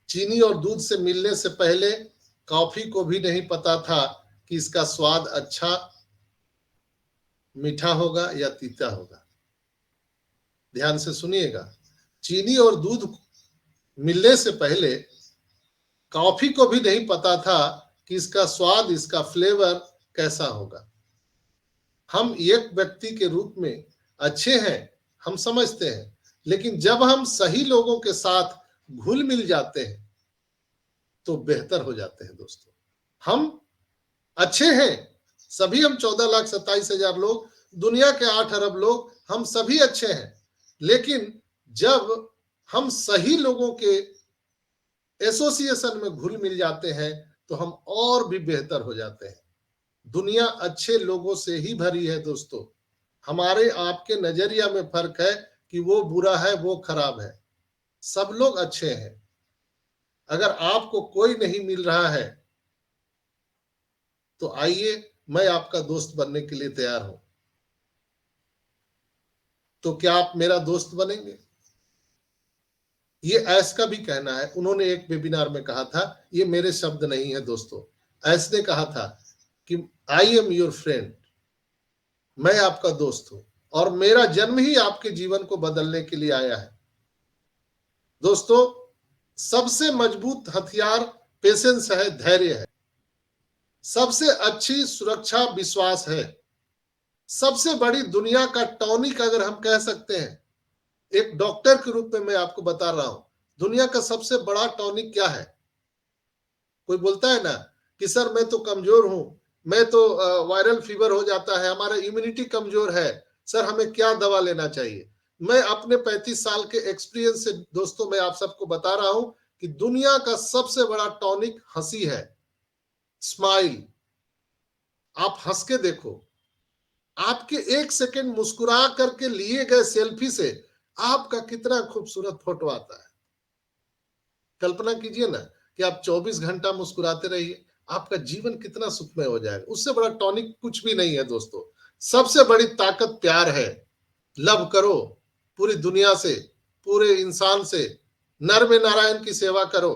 चीनी और दूध से मिलने से पहले कॉफी को भी नहीं पता था कि इसका स्वाद अच्छा मीठा होगा या तीता होगा। ध्यान से सुनिएगा, चीनी और दूध मिलने से पहले कॉफी को भी नहीं पता था कि इसका स्वाद, इसका फ्लेवर कैसा होगा। हम एक व्यक्ति के रूप में अच्छे हैं, हम समझते हैं, लेकिन जब हम सही लोगों के साथ घुल मिल जाते हैं तो बेहतर हो जाते हैं। दोस्तों, हम अच्छे हैं, सभी हम 14,27,000 लोग, दुनिया के 8 अरब लोग, हम सभी अच्छे हैं। लेकिन जब हम सही लोगों के एसोसिएशन में घुल मिल जाते हैं तो हम और भी बेहतर हो जाते हैं। दुनिया अच्छे लोगों से ही भरी है। दोस्तों, हमारे आपके नजरिया में फर्क है कि वो बुरा है, वो खराब है। सब लोग अच्छे हैं। अगर आपको कोई नहीं मिल रहा है तो आइए, मैं आपका दोस्त बनने के लिए तैयार हूं। तो क्या आप मेरा दोस्त बनेंगे? ये ऐश का भी कहना है। उन्होंने एक वेबिनार में कहा था, ये मेरे शब्द नहीं है दोस्तों, ऐश ने कहा था कि आई एम योर फ्रेंड, मैं आपका दोस्त हूं और मेरा जन्म ही आपके जीवन को बदलने के लिए आया है। दोस्तों, सबसे मजबूत हथियार पेशेंस है, धैर्य है। सबसे अच्छी सुरक्षा विश्वास है। सबसे बड़ी दुनिया का टॉनिक अगर हम कह सकते हैं, एक डॉक्टर के रूप में मैं आपको बता रहा हूं, दुनिया का सबसे बड़ा टॉनिक क्या है? कोई बोलता है ना कि सर मैं तो कमजोर हूं, मैं तो वायरल फीवर हो जाता है, हमारा इम्यूनिटी कमजोर है, सर हमें क्या दवा लेना चाहिए? मैं अपने 35 साल के एक्सपीरियंस से दोस्तों मैं आप सबको बता रहा हूं कि दुनिया का सबसे बड़ा टॉनिक हंसी है, स्माइल। आप हंस के देखो, आपके 1 सेकंड मुस्कुरा करके लिए गए सेल्फी से आपका कितना खूबसूरत फोटो आता है। कल्पना कीजिए ना कि आप 24 घंटा मुस्कुराते रहिए, आपका जीवन कितना सुखमय हो जाएगा। उससे बड़ा टॉनिक कुछ भी नहीं है दोस्तों। सबसे बड़ी ताकत प्यार है। लव करो पूरी दुनिया से, पूरे इंसान से, नर में नारायण की सेवा करो।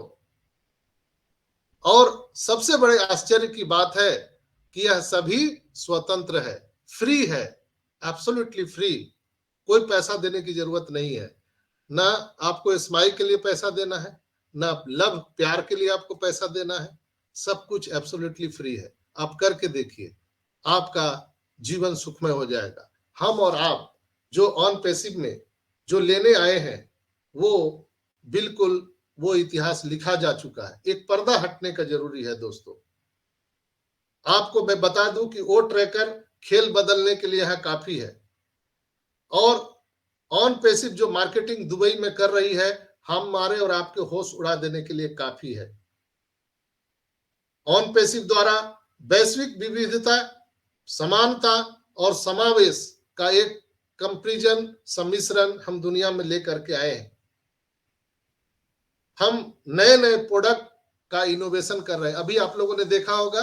और सबसे बड़े आश्चर्य की बात है कि यह सभी स्वतंत्र है, फ्री है, एब्सोल्युटली फ्री। कोई पैसा देने की जरूरत नहीं है। ना आपको स्माइल के लिए पैसा देना है, ना लव प्यार के लिए आपको पैसा देना है। सब कुछ एब्सोल्युटली फ्री है। आप करके देखिए, आपका जीवन सुखमय हो जाएगा। हम और आप जो ऑन पैसिव में जो लेने आए हैं, वो बिल्कुल वो इतिहास लिखा जा चुका है। एक पर्दा हटने का जरूरी है दोस्तों। आपको मैं बता दूं कि वो ट्रैकर खेल बदलने के लिए यहां काफी है। और ऑन पैसिव जो मार्केटिंग दुबई में कर रही है, हमारे और आपके होश उड़ा देने के लिए काफी है। ऑन पैसिव द्वारा वैश्विक विविधता, समानता और समावेश का एक कंपैरिजन, सम्मिश्रण हम दुनिया में लेकर के आए हैं। हम नए नए प्रोडक्ट का इनोवेशन कर रहे हैं। अभी आप लोगों ने देखा होगा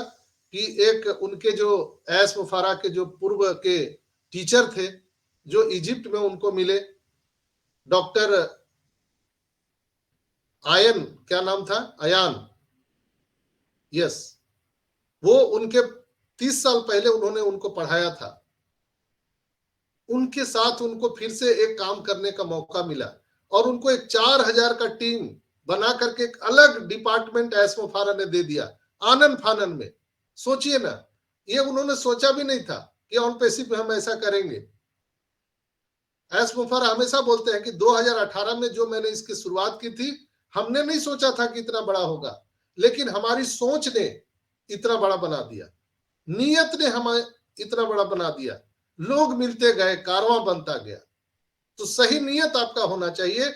कि एक उनके जो एस मुफारा के जो पूर्व के टीचर थे, जो इजिप्ट में उनको मिले, डॉक्टर आयन, क्या नाम था, अयान, यस, वो उनके 30 साल पहले उन्होंने उनको पढ़ाया था। उनके साथ उनको फिर से एक काम करने का मौका मिला और उनको एक 4000 का टीम बना करके एक अलग डिपार्टमेंट एस मुफारा ने दे दिया, आनन फानन में। सोचिए ना, ये उन्होंने सोचा भी नहीं था कि ऑन पैसिव में हम ऐसा करेंगे। एस मुफारा हमेशा बोलते हैं कि 2018 में जो मैंने इसकी शुरुआत की थी, हमने नहीं सोचा था कि इतना बड़ा होगा, लेकिन हमारी सोच ने इतना बड़ा बना दिया, नियत ने हमें इतना बड़ा बना दिया। लोग मिलते गए, कारवां बनता गया। तो सही नियत आपका होना चाहिए,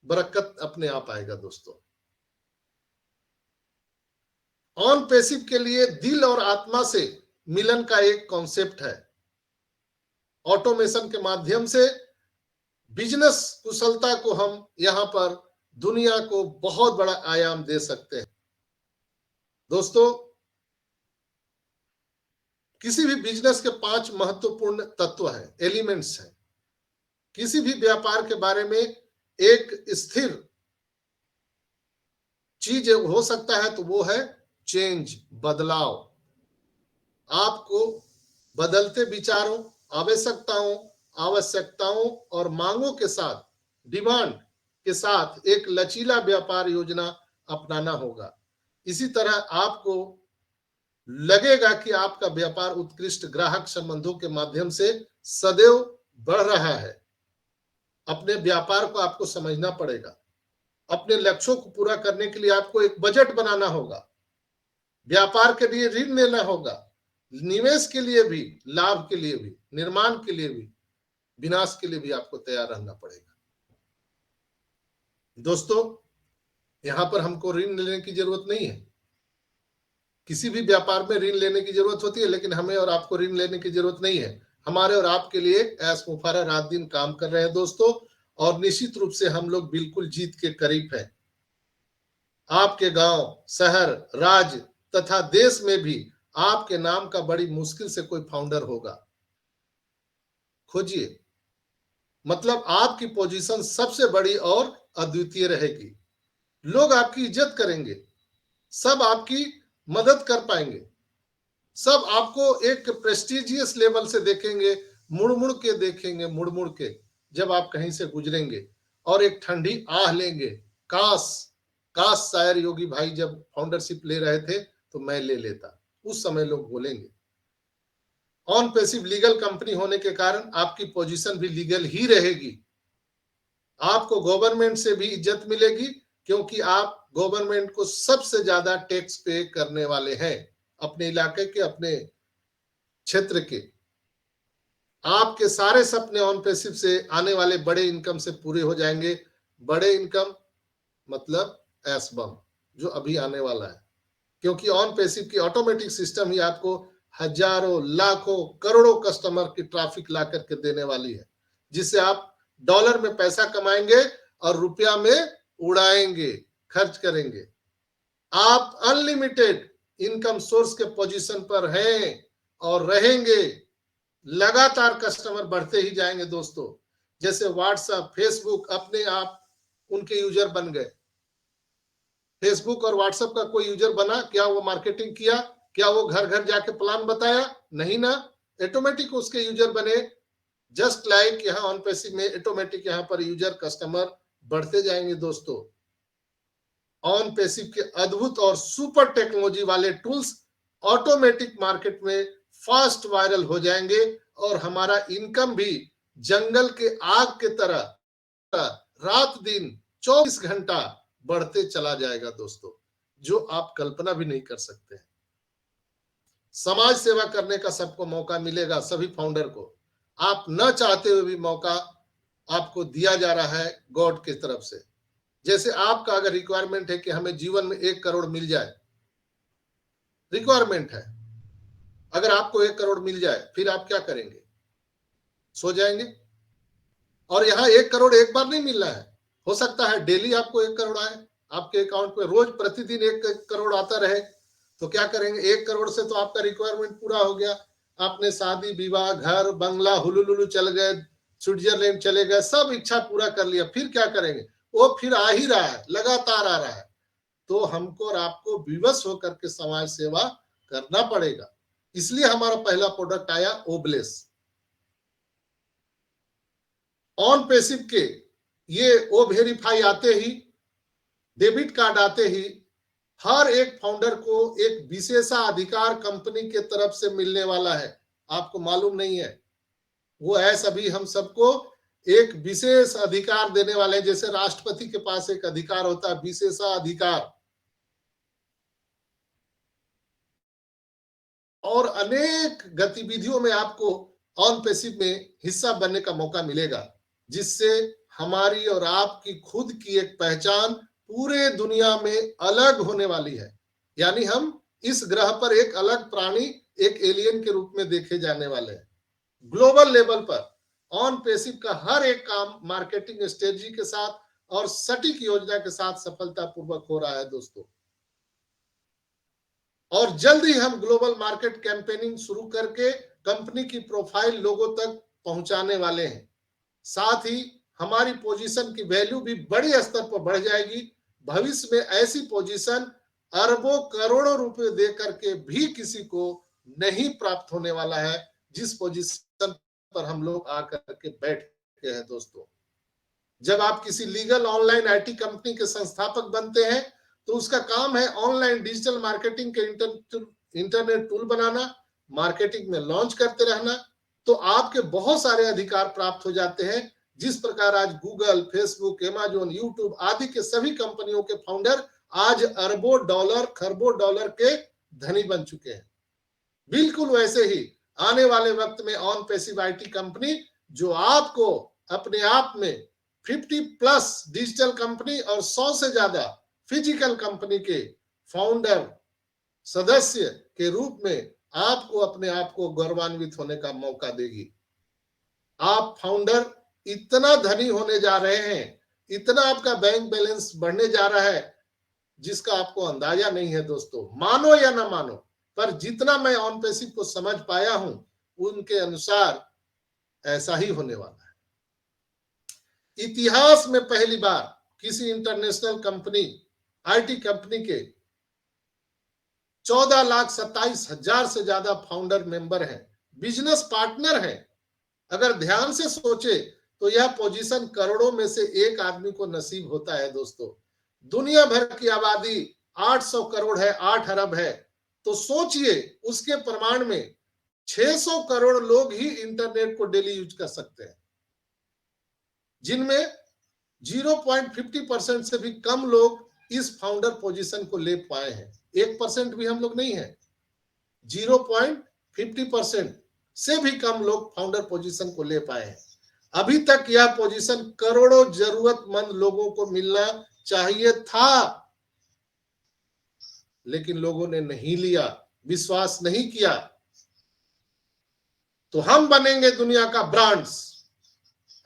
बरकत अपने आप आएगा दोस्तों। ऑन पैसिव के लिए दिल और आत्मा से मिलन का एक कॉन्सेप्ट है। ऑटोमेशन के माध्यम से बिजनेस कुशलता को हम यहां पर दुनिया को बहुत बड़ा आयाम दे सकते हैं दोस्तों। किसी भी बिजनेस के 5 महत्वपूर्ण तत्व हैं, एलिमेंट्स हैं। किसी भी व्यापार के बारे में एक स्थिर चीज हो सकता है तो वो है चेंज, बदलाव। आपको बदलते विचारों, आवश्यकताओं और मांगों के साथ, डिमांड के साथ एक लचीला व्यापार योजना अपनाना होगा। इसी तरह आपको लगेगा कि आपका व्यापार उत्कृष्ट ग्राहक संबंधों के माध्यम से सदैव बढ़ रहा है। अपने व्यापार को आपको समझना पड़ेगा। अपने लक्ष्यों को पूरा करने के लिए आपको एक बजट बनाना होगा। व्यापार के लिए ऋण लेना होगा, निवेश के लिए भी, लाभ के लिए भी, निर्माण के लिए भी, विनाश के लिए भी आपको तैयार रहना पड़ेगा दोस्तों। यहां पर हमको ऋण लेने की जरूरत नहीं है। किसी भी व्यापार में ऋण लेने की जरूरत होती है, लेकिन हमें और आपको ऋण लेने की जरूरत नहीं है। हमारे और आपके लिए एस मुफारा रात दिन काम कर रहे हैं दोस्तों, और निश्चित रूप से हम लोग बिल्कुल जीत के करीब हैं। आपके गांव, शहर, राज्य तथा देश में भी आपके नाम का बड़ी मुश्किल से कोई फाउंडर होगा। खोजिए, मतलब आपकी पोजीशन सबसे बड़ी और अद्वितीय रहेगी। लोग आपकी इज्जत करेंगे, सब आपकी मदद कर पाएंगे, सब आपको एक प्रेस्टिजियस लेवल से देखेंगे, मुड़ मुड़ के देखेंगे, मुड़ मुड़ के जब आप कहीं से गुजरेंगे, और एक ठंडी आह लेंगे, काश काश शायर योगी भाई जब फाउंडरशिप ले रहे थे तो मैं ले लेता। उस समय लोग बोलेंगे। ऑन पैसिव लीगल कंपनी होने के कारण आपकी पोजीशन भी लीगल ही रहेगी। आपको गवर्नमेंट से भी इज्जत मिलेगी, क्योंकि आप गवर्नमेंट को सबसे ज्यादा टैक्स पे करने वाले हैं अपने इलाके के, अपने क्षेत्र के। आपके सारे सपने ऑन पैसिव से आने वाले बड़े इनकम से पूरे हो जाएंगे। बड़े इनकम मतलब एस बम जो अभी आने वाला है, क्योंकि ऑन पैसिव की ऑटोमेटिक सिस्टम ही आपको हजारों, लाखों, करोड़ों कस्टमर की ट्रैफिक ला करके देने वाली है, जिससे आप डॉलर में पैसा कमाएंगे और रुपया में उड़ाएंगे, खर्च करेंगे। आप अनलिमिटेड इनकम सोर्स के पोजीशन पर हैं और रहेंगे। लगातार कस्टमर बढ़ते ही जाएंगे दोस्तों। जैसे व्हाट्सएप, फेसबुक अपने आप उनके यूजर बन गए। फेसबुक और व्हाट्सएप का कोई यूजर बना, क्या वो मार्केटिंग किया? क्या वो घर घर जाके प्लान बताया? नहीं ना, ऑटोमेटिक उसके यूजर बने। जस्ट लाइक यहाँ ऑन पैसिव में ऑटोमेटिक यहाँ पर यूजर कस्टमर बढ़ते जाएंगे दोस्तों। ऑन पैसिव के अद्भुत और सुपर टेक्नोलॉजी वाले टूल्स ऑटोमेटिक मार्केट में फास्ट वायरल हो जाएंगे और हमारा इनकम भी जंगल के आग के तरह रात दिन 24 घंटा बढ़ते चला जाएगा दोस्तों, जो आप कल्पना भी नहीं कर सकते हैं। समाज सेवा करने का सबको मौका मिलेगा, सभी फाउंडर को। आप न चाहते हुए भी मौका आपको दिया जा रहा है गॉड की तरफ से। जैसे आपका अगर रिक्वायरमेंट है कि हमें जीवन में 1 करोड़ मिल जाए, रिक्वायरमेंट है, अगर आपको 1 करोड़ मिल जाए फिर आप क्या करेंगे? सो जाएंगे? और यहाँ 1 करोड़ एक बार नहीं मिल रहा है, हो सकता है डेली आपको 1 करोड़ आए आपके अकाउंट में, रोज प्रतिदिन 1 करोड़ आता रहे, तो क्या करेंगे? 1 करोड़ से तो आपका रिक्वायरमेंट पूरा हो गया। आपने शादी विवाह, घर बंगला, हुलुलुलु चल गए, स्विट्जरलैंड चले गए, सब इच्छा पूरा कर लिया, फिर क्या करेंगे? वो फिर आ ही रहा है, लगातार आ रहा है। तो हमको और आपको विवश होकर के समाज सेवा करना पड़ेगा। इसलिए हमारा पहला प्रोडक्ट आया ओब्लेस। ऑन पैसिव के ये ओ वेरीफाई आते ही, डेबिट कार्ड आते ही हर एक फाउंडर को एक विशेषाधिकार कंपनी के तरफ से मिलने वाला है। आपको मालूम नहीं है, वो ऐसा अभी हम सबको एक विशेष अधिकार देने वाले हैं, जैसे राष्ट्रपति के पास एक अधिकार होता है, विशेषाधिकार। और अनेक गतिविधियों में आपको ऑन पैसिव में हिस्सा बनने का मौका मिलेगा, जिससे हमारी और आपकी खुद की एक पहचान पूरे दुनिया में अलग होने वाली है। यानी हम इस ग्रह पर एक अलग प्राणी, एक एलियन के रूप में देखे जाने वाले हैं। ग्लोबल लेवल पर ऑन पैसिव का हर एक काम मार्केटिंग स्ट्रेटजी के साथ और सटीक योजना के साथ सफलतापूर्वक हो रहा है दोस्तों। और जल्द ही हम ग्लोबल मार्केट कैंपेनिंग शुरू करके कंपनी की प्रोफाइल लोगों तक पहुंचाने वाले हैं। साथ ही हमारी पोजीशन की वैल्यू भी बड़ी स्तर पर बढ़ जाएगी। भविष्य में ऐसी पोजीशन अरबों करोड़ों रुपए दे करके भी किसी को नहीं प्राप्त होने वाला है, जिस पोजीशन पर हम लोग आकर के बैठ गए हैं दोस्तों। जब आप किसी लीगल ऑनलाइन आईटी कंपनी के संस्थापक बनते हैं, तो उसका काम है ऑनलाइन डिजिटल मार्केटिंग के इंटरनेट टूल बनाना, मार्केटिंग में लॉन्च करते रहना। तो आपके बहुत सारे अधिकार प्राप्त हो जाते हैं। जिस प्रकार आज गूगल, फेसबुक, अमेज़न, यूट्यूब आदि के सभी कंपनियों के फाउंडर आज अरबों डॉलर, खरबों डॉलर के धनी बन चुके हैं, बिल्कुल वैसे ही आने वाले वक्त में ऑन पैसिव आईटी कंपनी, जो आपको अपने आप में 50+ डिजिटल कंपनी और 100 से ज्यादा फिजिकल कंपनी के फाउंडर, सदस्य के रूप में आपको अपने आप को गौरवान्वित होने का मौका देगी। आप फाउंडर इतना धनी होने जा रहे हैं, इतना आपका बैंक बैलेंस बढ़ने जा रहा है, जिसका आपको अंदाजा नहीं है दोस्तों। मानो या ना मानो, पर जितना मैं ऑन पैसिव को समझ पाया हूं, उनके अनुसार ऐसा ही होने वाला है। इतिहास में पहली बार किसी इंटरनेशनल कंपनी, आईटी कंपनी के 14,27,000 से ज्यादा फाउंडर मेंबर हैं, बिजनेस पार्टनर हैं। अगर ध्यान से सोचे तो यह पोजीशन करोड़ों में से एक आदमी को नसीब होता है दोस्तों। दुनिया भर की आबादी 800 करोड़ है, 8 अरब है, तो सोचिए उसके प्रमाण में 600 करोड़ लोग ही इंटरनेट को डेली यूज कर सकते हैं, जिनमें 0.50% से भी कम लोग इस फाउंडर पोजीशन को ले पाए हैं। 1% भी हम लोग नहीं है, 0.50% से भी कम लोग फाउंडर पोजीशन को ले पाए हैं। अभी तक यह पोजीशन करोड़ों जरूरतमंद लोगों को मिलना चाहिए था, लेकिन लोगों ने नहीं लिया, विश्वास नहीं किया। तो हम बनेंगे दुनिया का ब्रांड्स।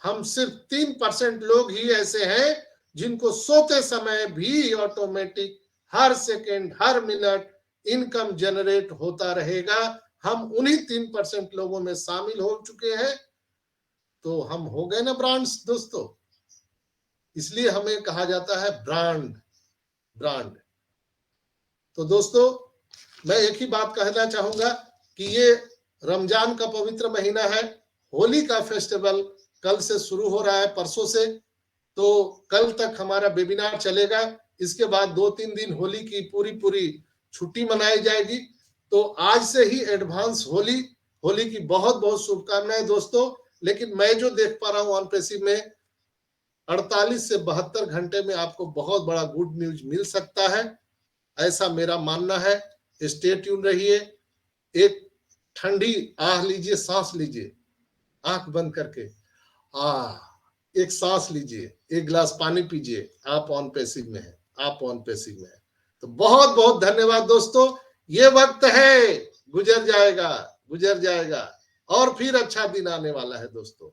हम सिर्फ 3% लोग ही ऐसे हैं जिनको सोते समय भी ऑटोमेटिक हर सेकेंड, हर मिनट इनकम जनरेट होता रहेगा। हम उन्हीं 3% लोगों में शामिल हो चुके हैं। तो हम हो गए ना ब्रांड्स दोस्तों। इसलिए हमें कहा जाता है ब्रांड। ब्रांड। तो दोस्तों मैं एक ही बात कहना चाहूंगा कि ये रमजान का पवित्र महीना है, होली का फेस्टिवल कल से शुरू हो रहा है, परसों से। तो कल तक हमारा वेबिनार चलेगा, इसके बाद 2-3 दिन होली की पूरी छुट्टी मनाई जाएगी। तो आज से ही एडवांस होली की बहुत बहुत शुभकामनाएं दोस्तों। लेकिन मैं जो देख पा रहा हूँ ऑन पैसिव में 48 से 72 घंटे में आपको बहुत बड़ा गुड न्यूज मिल सकता है, ऐसा मेरा मानना है। स्टे ट्यून रहिए। एक ठंडी आह लीजिए, सांस लीजिए, आंख बंद करके एक सांस लीजिए, एक गिलास पानी पीजिए। आप ऑन पैसिव में हैं, आप ऑन पैसिव में हैं। तो बहुत बहुत धन्यवाद दोस्तों। ये वक्त है, गुजर जाएगा और फिर अच्छा दिन आने वाला है दोस्तों।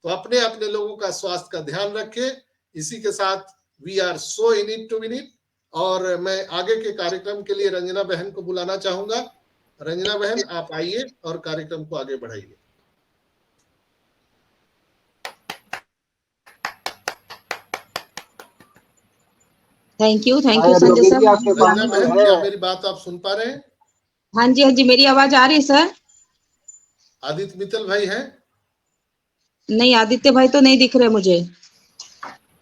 तो अपने अपने लोगों का स्वास्थ्य का ध्यान रखें। इसी के साथ we are so in it to win it. और मैं आगे के कार्यक्रम के लिए रंजना बहन को बुलाना चाहूंगा। रंजना बहन आप आइए और कार्यक्रम को आगे बढ़ाइए। Thank you Sanjay sir. Ranjana बहन क्या मेरी बात आप सुन पा रहे हैं? हाँ जी मेरी आवाज आ रही है सर। आदित्य मित्तल भाई हैं? नहीं, आदित्य भाई तो नहीं दिख रहे मुझे।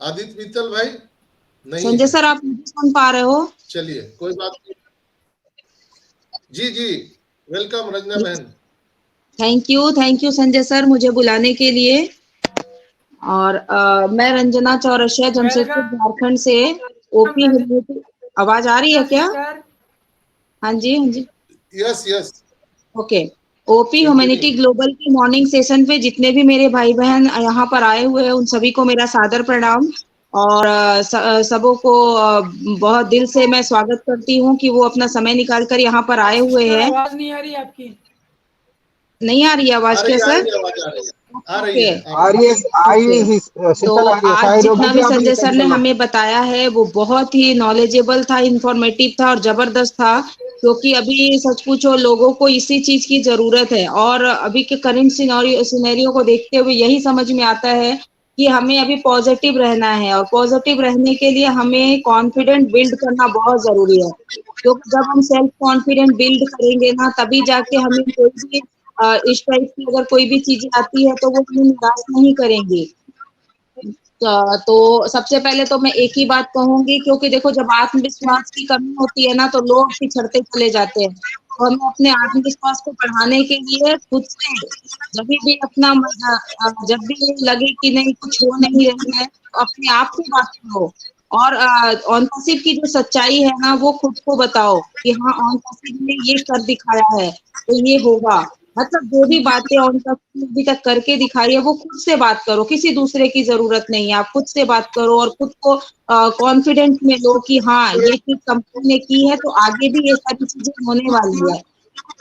आदित्य मित्तल भाई नहीं संजय सर आप मुझे सुन पा रहे हो? चलिए कोई बात नहीं। जी वेलकम रंजना बहन। थैंक यू संजय सर मुझे बुलाने के लिए। और मैं रंजना चौरसिया जमशेदपुर झारखंड से ओपी। आवाज आ रही है क्या? हाँ जी yes okay. OP humanity global के मॉर्निंग सेशन पे जितने भी मेरे भाई बहन यहाँ पर आए हुए हैं उन सभी को मेरा सादर प्रणाम। और सबों को बहुत दिल से मैं स्वागत करती हूँ कि वो अपना समय निकाल कर यहाँ पर आए हुए हैं। आवाज नहीं आ रही आपकी? नहीं आ रही आवाज क्या सर? आ रही है। तो आज जितना भी संजय सर ने हमें बताया है वो बहुत ही नॉलेजेबल था, इंफॉर्मेटिव था और जबरदस्त था। क्योंकि अभी सच पूछो लोगों को इसी चीज की जरूरत है। और अभी के करंट सिनेरियो को देखते हुए यही समझ में आता है कि हमें अभी पॉजिटिव रहना है। और पॉजिटिव रहने के लिए हमें कॉन्फिडेंट बिल्ड करना बहुत जरूरी है। क्योंकि जब हम सेल्फ कॉन्फिडेंट बिल्ड करेंगे ना तभी जाके हमें कोई भी इस टाइप की अगर कोई भी चीजें आती है तो वो हमें निराश नहीं करेंगी। तो सबसे पहले तो मैं एक ही बात कहूंगी, क्योंकि देखो जब आत्मविश्वास की कमी होती है ना तो लोग पिछड़ते चले जाते हैं। तो हमें अपने आत्मविश्वास को बढ़ाने के लिए खुद से जब भी अपना जब भी लगे कि नहीं कुछ हो नहीं रही है तो अपने आप से बात करो। और ऑन पैसिव की जो सच्चाई है ना वो खुद को बताओ कि हाँ ऑन पैसिव ने ये कर दिखाया है तो ये होगा। मतलब जो भी बातें ऑन पैसिव अभी तक करके दिखाई है वो खुद से बात करो, किसी दूसरे की जरूरत नहीं है। आप खुद से बात करो और खुद को कॉन्फिडेंट में लो कि हाँ ये चीज कंपनी ने की है तो आगे भी ये सारी चीजें होने वाली है।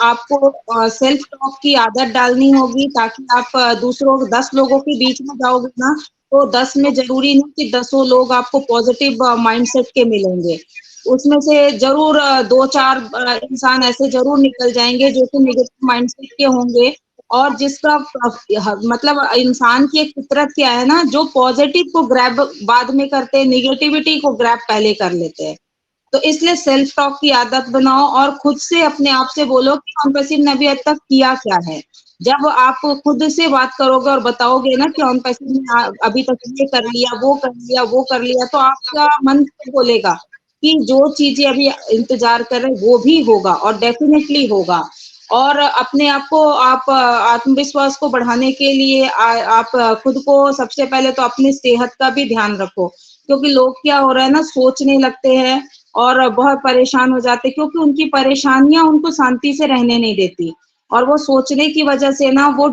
आपको सेल्फ टॉक की आदत डालनी होगी ताकि आप दूसरों 10 लोगों के बीच में जाओगे ना तो 10 में जरूरी नहीं कि 10 लोग आपको पॉजिटिव माइंडसेट के मिलेंगे। उसमें से जरूर 2-4 इंसान ऐसे जरूर निकल जाएंगे जो कि नेगेटिव माइंडसेट के होंगे। और जिसका मतलब इंसान की एक फितरत क्या है ना, जो पॉजिटिव को ग्रैब बाद में करते हैं, नेगेटिविटी को ग्रैब पहले कर लेते हैं। तो इसलिए सेल्फ टॉक की आदत बनाओ और खुद से अपने आप से बोलो कि ऑन पैसिव ने अभी तक किया क्या है। जब आप खुद से बात करोगे और बताओगे ना कि ऑन पैसिव ने अभी तक ये कर लिया वो कर लिया तो आपका मन बोलेगा कि जो चीजें अभी इंतजार कर रहे वो भी होगा और डेफिनेटली होगा। और अपने आप को आप आत्मविश्वास को बढ़ाने के लिए आप खुद को सबसे पहले तो अपनी सेहत का भी ध्यान रखो। क्योंकि लोग क्या हो रहा है ना सोचने लगते हैं और बहुत परेशान हो जाते हैं क्योंकि उनकी परेशानियां उनको शांति से रहने नहीं देती। और वो सोचने की वजह से ना वो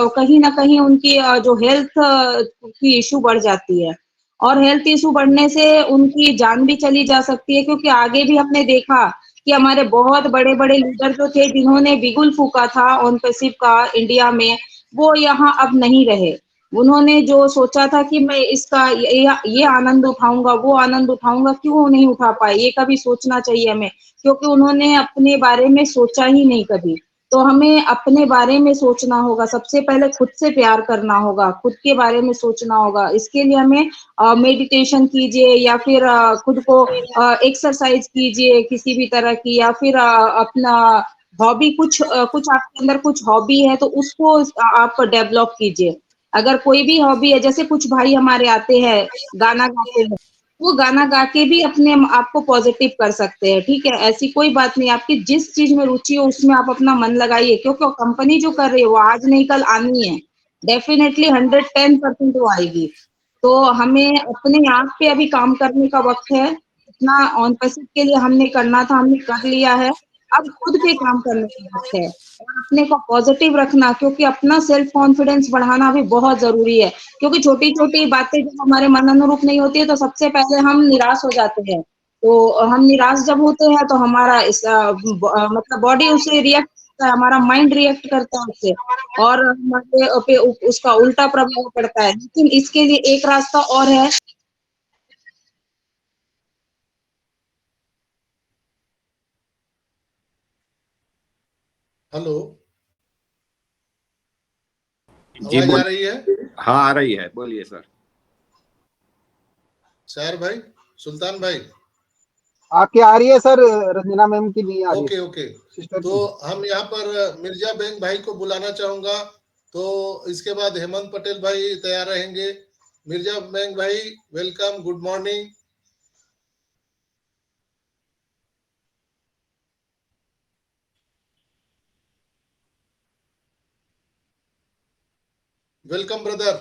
कहीं ना कहीं उनकी जो हेल्थ की इशू बढ़ जाती है। और हेल्थ इशू बढ़ने से उनकी जान भी चली जा सकती है। क्योंकि आगे भी हमने देखा कि हमारे बहुत बड़े बड़े लीडर जो थे जिन्होंने बिगुल फूका था ऑन पैसिव का इंडिया में, वो यहाँ अब नहीं रहे। उन्होंने जो सोचा था कि मैं इसका ये आनंद उठाऊंगा वो आनंद उठाऊंगा, क्यों नहीं उठा पाए ये कभी सोचना चाहिए हमें। क्योंकि उन्होंने अपने बारे में सोचा ही नहीं कभी। तो हमें अपने बारे में सोचना होगा, सबसे पहले खुद से प्यार करना होगा, खुद के बारे में सोचना होगा। इसके लिए हमें मेडिटेशन कीजिए या फिर खुद को एक्सरसाइज कीजिए किसी भी तरह की, या फिर अपना हॉबी कुछ आपके अंदर कुछ हॉबी है तो उसको आप डेवलप कीजिए। अगर कोई भी हॉबी है, जैसे कुछ भाई हमारे आते हैं गाना गाते हैं, वो गाना गा के भी अपने आप को पॉजिटिव कर सकते हैं, ठीक है। ऐसी कोई बात नहीं, आपकी जिस चीज में रुचि हो उसमें आप अपना मन लगाइए, क्योंकि कंपनी जो कर रही है वो आज नहीं कल आनी है, डेफिनेटली 110% वो आएगी। तो हमें अपने आप पे अभी काम करने का वक्त है। इतना ऑन पैसिव के लिए हमने करना था, हमने कर लिया है, अब खुद पे काम करने का वक्त है और अपने को पॉजिटिव रखना, क्योंकि अपना सेल्फ कॉन्फिडेंस बढ़ाना भी बहुत जरूरी है। क्योंकि छोटी छोटी बातें जब हमारे मन अनुरूप नहीं होती है तो सबसे पहले हम निराश हो जाते हैं। तो हम निराश जब होते हैं तो हमारा मतलब बॉडी उसे रिएक्ट करता है, हमारा माइंड रिएक्ट करता है उससे, और हमारे पे उसका उल्टा प्रभाव पड़ता है। लेकिन इसके लिए एक रास्ता और है। हेलो, जी आवाज आ रही है? हाँ आ रही है, बोलिए सर। शायर भाई, सुल्तान भाई, आपकी आ रही है सर, रंजना मैम की नहीं आ रही है। ओके। सिस्टर तो हम यहाँ पर मिर्जा बैंक भाई को बुलाना चाहूंगा, तो इसके बाद हेमंत पटेल भाई तैयार रहेंगे। मिर्जा बैंक भाई, welcome, good morning. Welcome brother.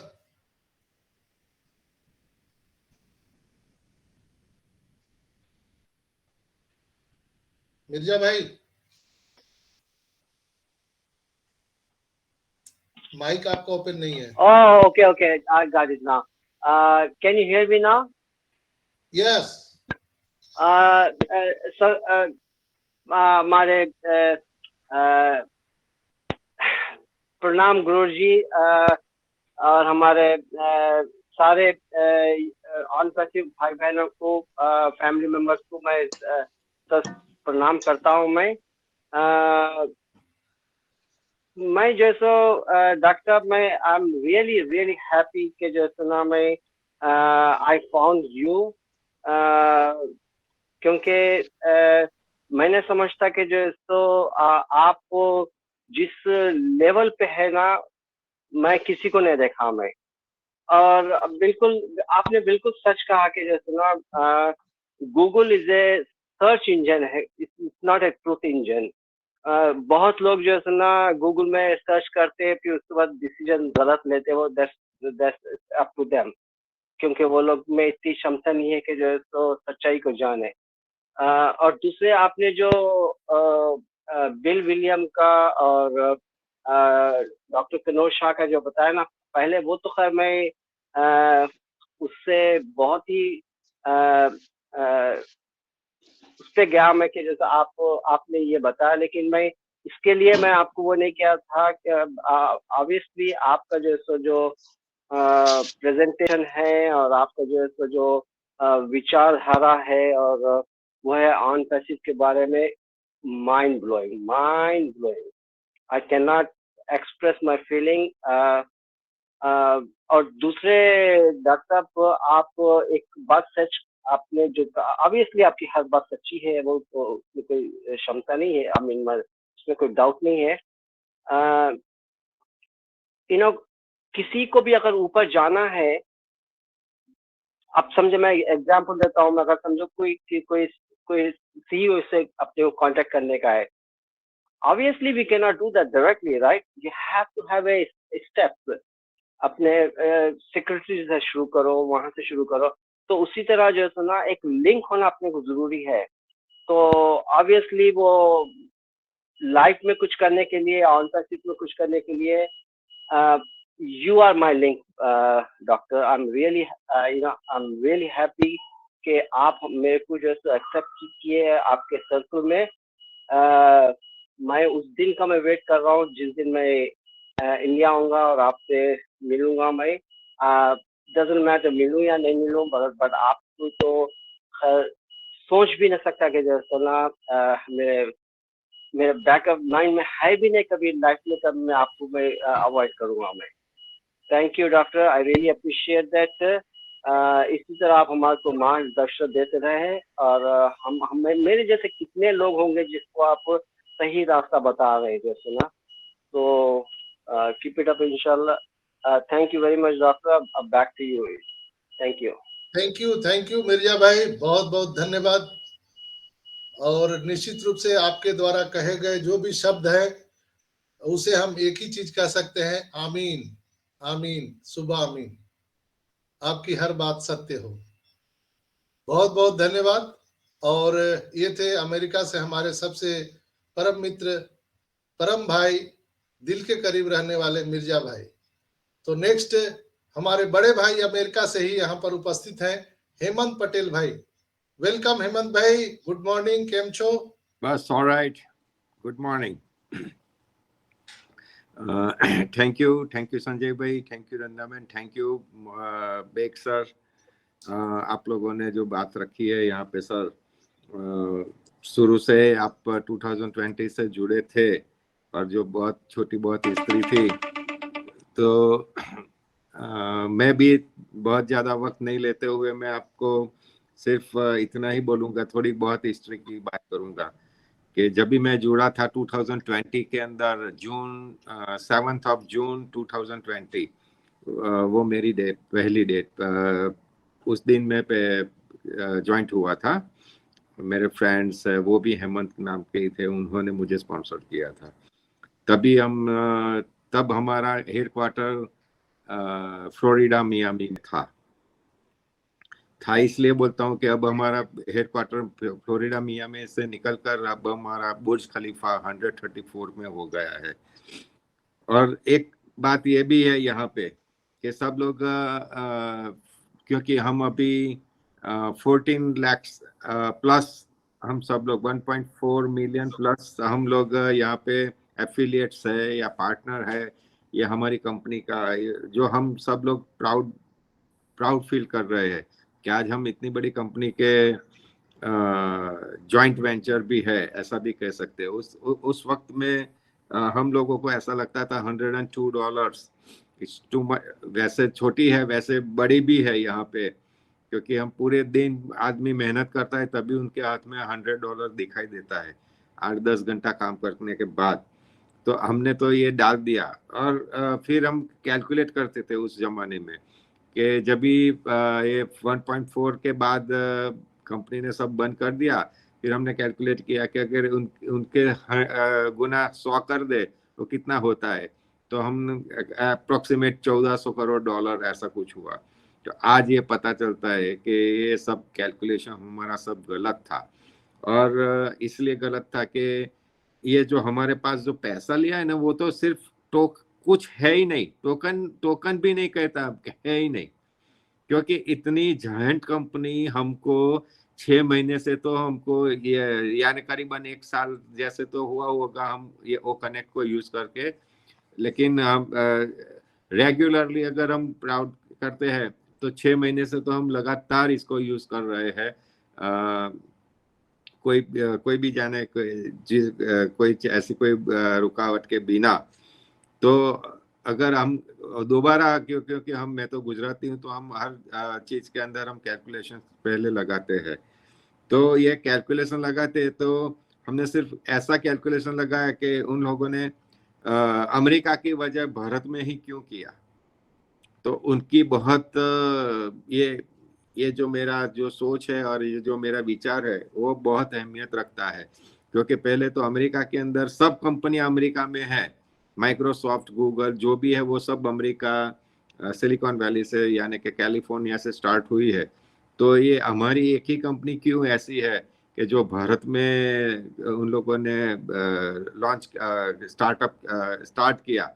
Mirza भाई, माइक आपका ओपन नहीं है। Oh, okay. I got it now. Can you hear me now? Yes. Sir, हमारे प्रणाम गुरुजी, और हमारे सारे ऑन पैसिव भाई बहनों को, फैमिली मेंबर्स को मैं प्रणाम करता हूँ। मैं जैसो डॉक्टर, मैं आई एम रियली हैप्पी कि जैसे ना मैं आई फाउंड यू, क्योंकि मैंने समझता कि जो तो आप जिस लेवल पे है ना, मैं किसी को नहीं देखा मैं। और बिल्कुल आपने बिल्कुल सच कहा कि जैसे ना Google is a search engine है, it's not a truth engine. बहुत लोग जो है ना गूगल में सर्च करते हैं, फिर उसके बाद डिसीजन गलत लेते हैं, वो दैट्स अप टू देम, क्योंकि वो लोग में इतनी क्षमता नहीं है कि जो है तो सच्चाई को जाने। और दूसरे आपने जो बिल विलियम का और डॉक्टर कनोज शाह का जो बताया ना पहले, वो तो खैर मैं उससे बहुत ही उस पर गया मैं कि जैसे आपने ये बताया, लेकिन मैं इसके लिए मैं आपको वो नहीं किया था कि ऑब्वियसली आपका जो प्रेजेंटेशन है और आपका जो विचारधारा है, और वो है ऑन पैसिव के बारे में, mind blowing. I can not express my feeling. और दूसरे डॉक्टर साहब, आप एक बात सच आपने जो ऑब्वियसली आपकी हर बात सच्ची है, वो तो उसमें कोई क्षमता नहीं है, आई मीन उसमें कोई डाउट नहीं है। किसी को भी अगर ऊपर जाना है, आप समझे, मैं एग्जांपल देता हूँ, अगर समझो कोई सीईओ से अपने को कांटेक्ट करने का है, obviously we can not do that directly, right? You have to have a step. अपने सेक्रेटरी से शुरू करो, वहां से शुरू करो। तो उसी तरह जो है ना एक लिंक होना अपने को जरूरी है। तो ऑब्वियसली वो लाइफ में कुछ करने के लिए, ऑन पैसिव में कुछ करने के लिए, you are my link doctor. I am really happy कि आप मेरे को जो है एक्सेप्ट किए आपके सर्कल में। मैं उस दिन का मैं वेट कर रहा हूँ जिस दिन मैं इंडिया आऊँगा और आपसे मिलूंगा। मैं डजंट मैटर मिलूँ या नहीं मिलूँ, बट आपको तो सोच भी नहीं सकता कि जैसे ना मेरे मेरे बैकअप माइंड में है भी नहीं, कभी लाइफ में कभी मैं आपको मैं अवॉइड करूंगा मैं। Thank you doctor, I really appreciate that. इसी तरह आप हमारे को मार्गदर्शन देते रहे, और हम मेरे जैसे कितने लोग होंगे जिसको आप सही रास्ता बता रहे थे ना, तो कीप इट अप इंशाल्लाह। Thank you very much doctor, अब back to you. Thank you. Thank you Mirza भाई, बहुत बहुत धन्यवाद। और निश्चित रूप से आपके द्वारा कहे गए जो भी शब्द हैं उसे हम एक ही चीज कह सकते हैं, आमीन आमीन सुबह आमीन। आपकी हर बात सत्य हो। बहुत बहुत धन्यवाद। और ये थे अमेरिका से हमारे सबसे परम मित्र, परम भाई, दिल के करीब रहने वाले मिर्जा भाई। तो नेक्स्ट हमारे बड़े भाई अमेरिका से ही यहाँ पर उपस्थित हैं, हेमंत पटेल भाई। वेलकम हेमंत भाई, गुड मॉर्निंग, केम छो? बस all right, good morning. Thank you Sanjay भाई, thank you Ranjana man, thank you Baig sir. आप लोगों ने जो बात रखी है यहाँ पे सर, शुरू से आप 2020 से जुड़े थे और जो बहुत छोटी बहुत हिस्ट्री थी, तो मैं भी बहुत ज़्यादा वक्त नहीं लेते हुए मैं आपको सिर्फ इतना ही बोलूँगा, थोड़ी बहुत हिस्ट्री की बात करूँगा कि जब भी मैं जुड़ा था 2020 के अंदर, जून 7th of June 2020, वो मेरी डेट, पहली डेट, उस दिन में ज्वाइंट हुआ था। मेरे फ्रेंड्स वो भी हेमंत नाम के ही थे, उन्होंने मुझे स्पॉन्सर किया था। तभी तब हमारा हेडक्वार्टर फ्लोरिडा मियामी में था। इसलिए बोलता हूँ कि अब हमारा हेडक्वार्टर फ्लोरिडा मियामी से निकलकर अब हमारा बुर्ज खलीफा 134 में हो गया है। और एक बात ये भी है यहाँ पे कि सब लोग क्योंकि हम अभी 14 लाख प्लस, हम सब लोग 1.4 मिलियन प्लस हम लोग यहाँ पे एफिलिएट्स है या पार्टनर है, ये हमारी कंपनी का, जो हम सब लोग प्राउड फील कर रहे हैं कि आज हम इतनी बड़ी कंपनी के जॉइंट वेंचर भी है, ऐसा भी कह सकते हैं। उस वक्त में हम लोगों को ऐसा लगता था $102 वैसे छोटी है, वैसे बड़ी भी है यहाँ पे, क्योंकि हम पूरे दिन आदमी मेहनत करता है तभी उनके हाथ में $100 दिखाई देता है 8-10 घंटा काम करने के बाद। तो हमने तो ये डाल दिया, और फिर हम कैलकुलेट करते थे उस जमाने में कि जब भी ये 1.4 के बाद कंपनी ने सब बंद कर दिया, फिर हमने कैलकुलेट किया कि अगर उनके गुना 100 कर दे तो कितना होता है, तो हम अप्रोक्सीमेट $1400 करोड़ ऐसा कुछ हुआ। तो आज ये पता चलता है कि ये सब कैलकुलेशन हमारा सब गलत था, और इसलिए गलत था कि ये जो हमारे पास जो पैसा लिया है ना, वो तो सिर्फ कुछ है ही नहीं, टोकन भी नहीं कहता, है ही नहीं, क्योंकि इतनी जायंट कंपनी हमको 6 महीने से तो हमको ये यानी करीबन 1 साल जैसे तो हुआ होगा हम ये ओ कनेक्ट को यूज करके, लेकिन हम रेगुलरली अगर हम प्राउड करते हैं तो 6 महीने से तो हम लगातार इसको यूज कर रहे हैं। कोई भी जाने कोई ऐसी कोई रुकावट के बिना। तो अगर हम दोबारा, क्योंकि मैं तो गुजराती हूँ, तो हम हर चीज के अंदर हम कैलकुलेशन पहले लगाते हैं। तो ये कैलकुलेशन लगाते तो हमने सिर्फ ऐसा कैलकुलेशन लगाया कि उन लोगों ने अमेरिका की वजह भारत में ही क्यों किया। तो उनकी बहुत ये जो मेरा जो सोच है और ये जो मेरा विचार है वो बहुत अहमियत रखता है, क्योंकि पहले तो अमेरिका के अंदर सब कंपनियां अमेरिका में है, माइक्रोसॉफ्ट, गूगल जो भी है वो सब अमेरिका सिलिकॉन वैली से यानी कि कैलिफोर्निया से स्टार्ट हुई है। तो ये हमारी एक ही कंपनी क्यों ऐसी है कि जो भारत में उन लोगों ने स्टार्ट किया,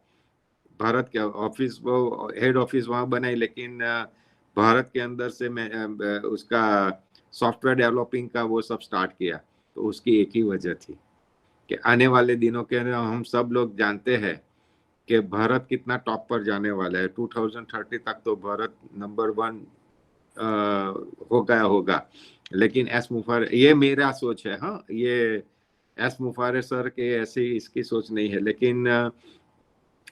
भारत के ऑफिस, वो हेड ऑफिस वहाँ बनाई, लेकिन भारत के अंदर से मैं उसका सॉफ्टवेयर डेवलपिंग का वो सब स्टार्ट किया। तो उसकी एक ही वजह थी कि आने वाले दिनों के अंदर हम सब लोग जानते हैं कि भारत कितना टॉप पर जाने वाला है। 2030 तक तो भारत नंबर 1 हो गया होगा। लेकिन एस मूव फॉर, ये मेरा सोच है, हाँ, ये एस मुफारे सर के ऐसी इसकी सोच नहीं है, लेकिन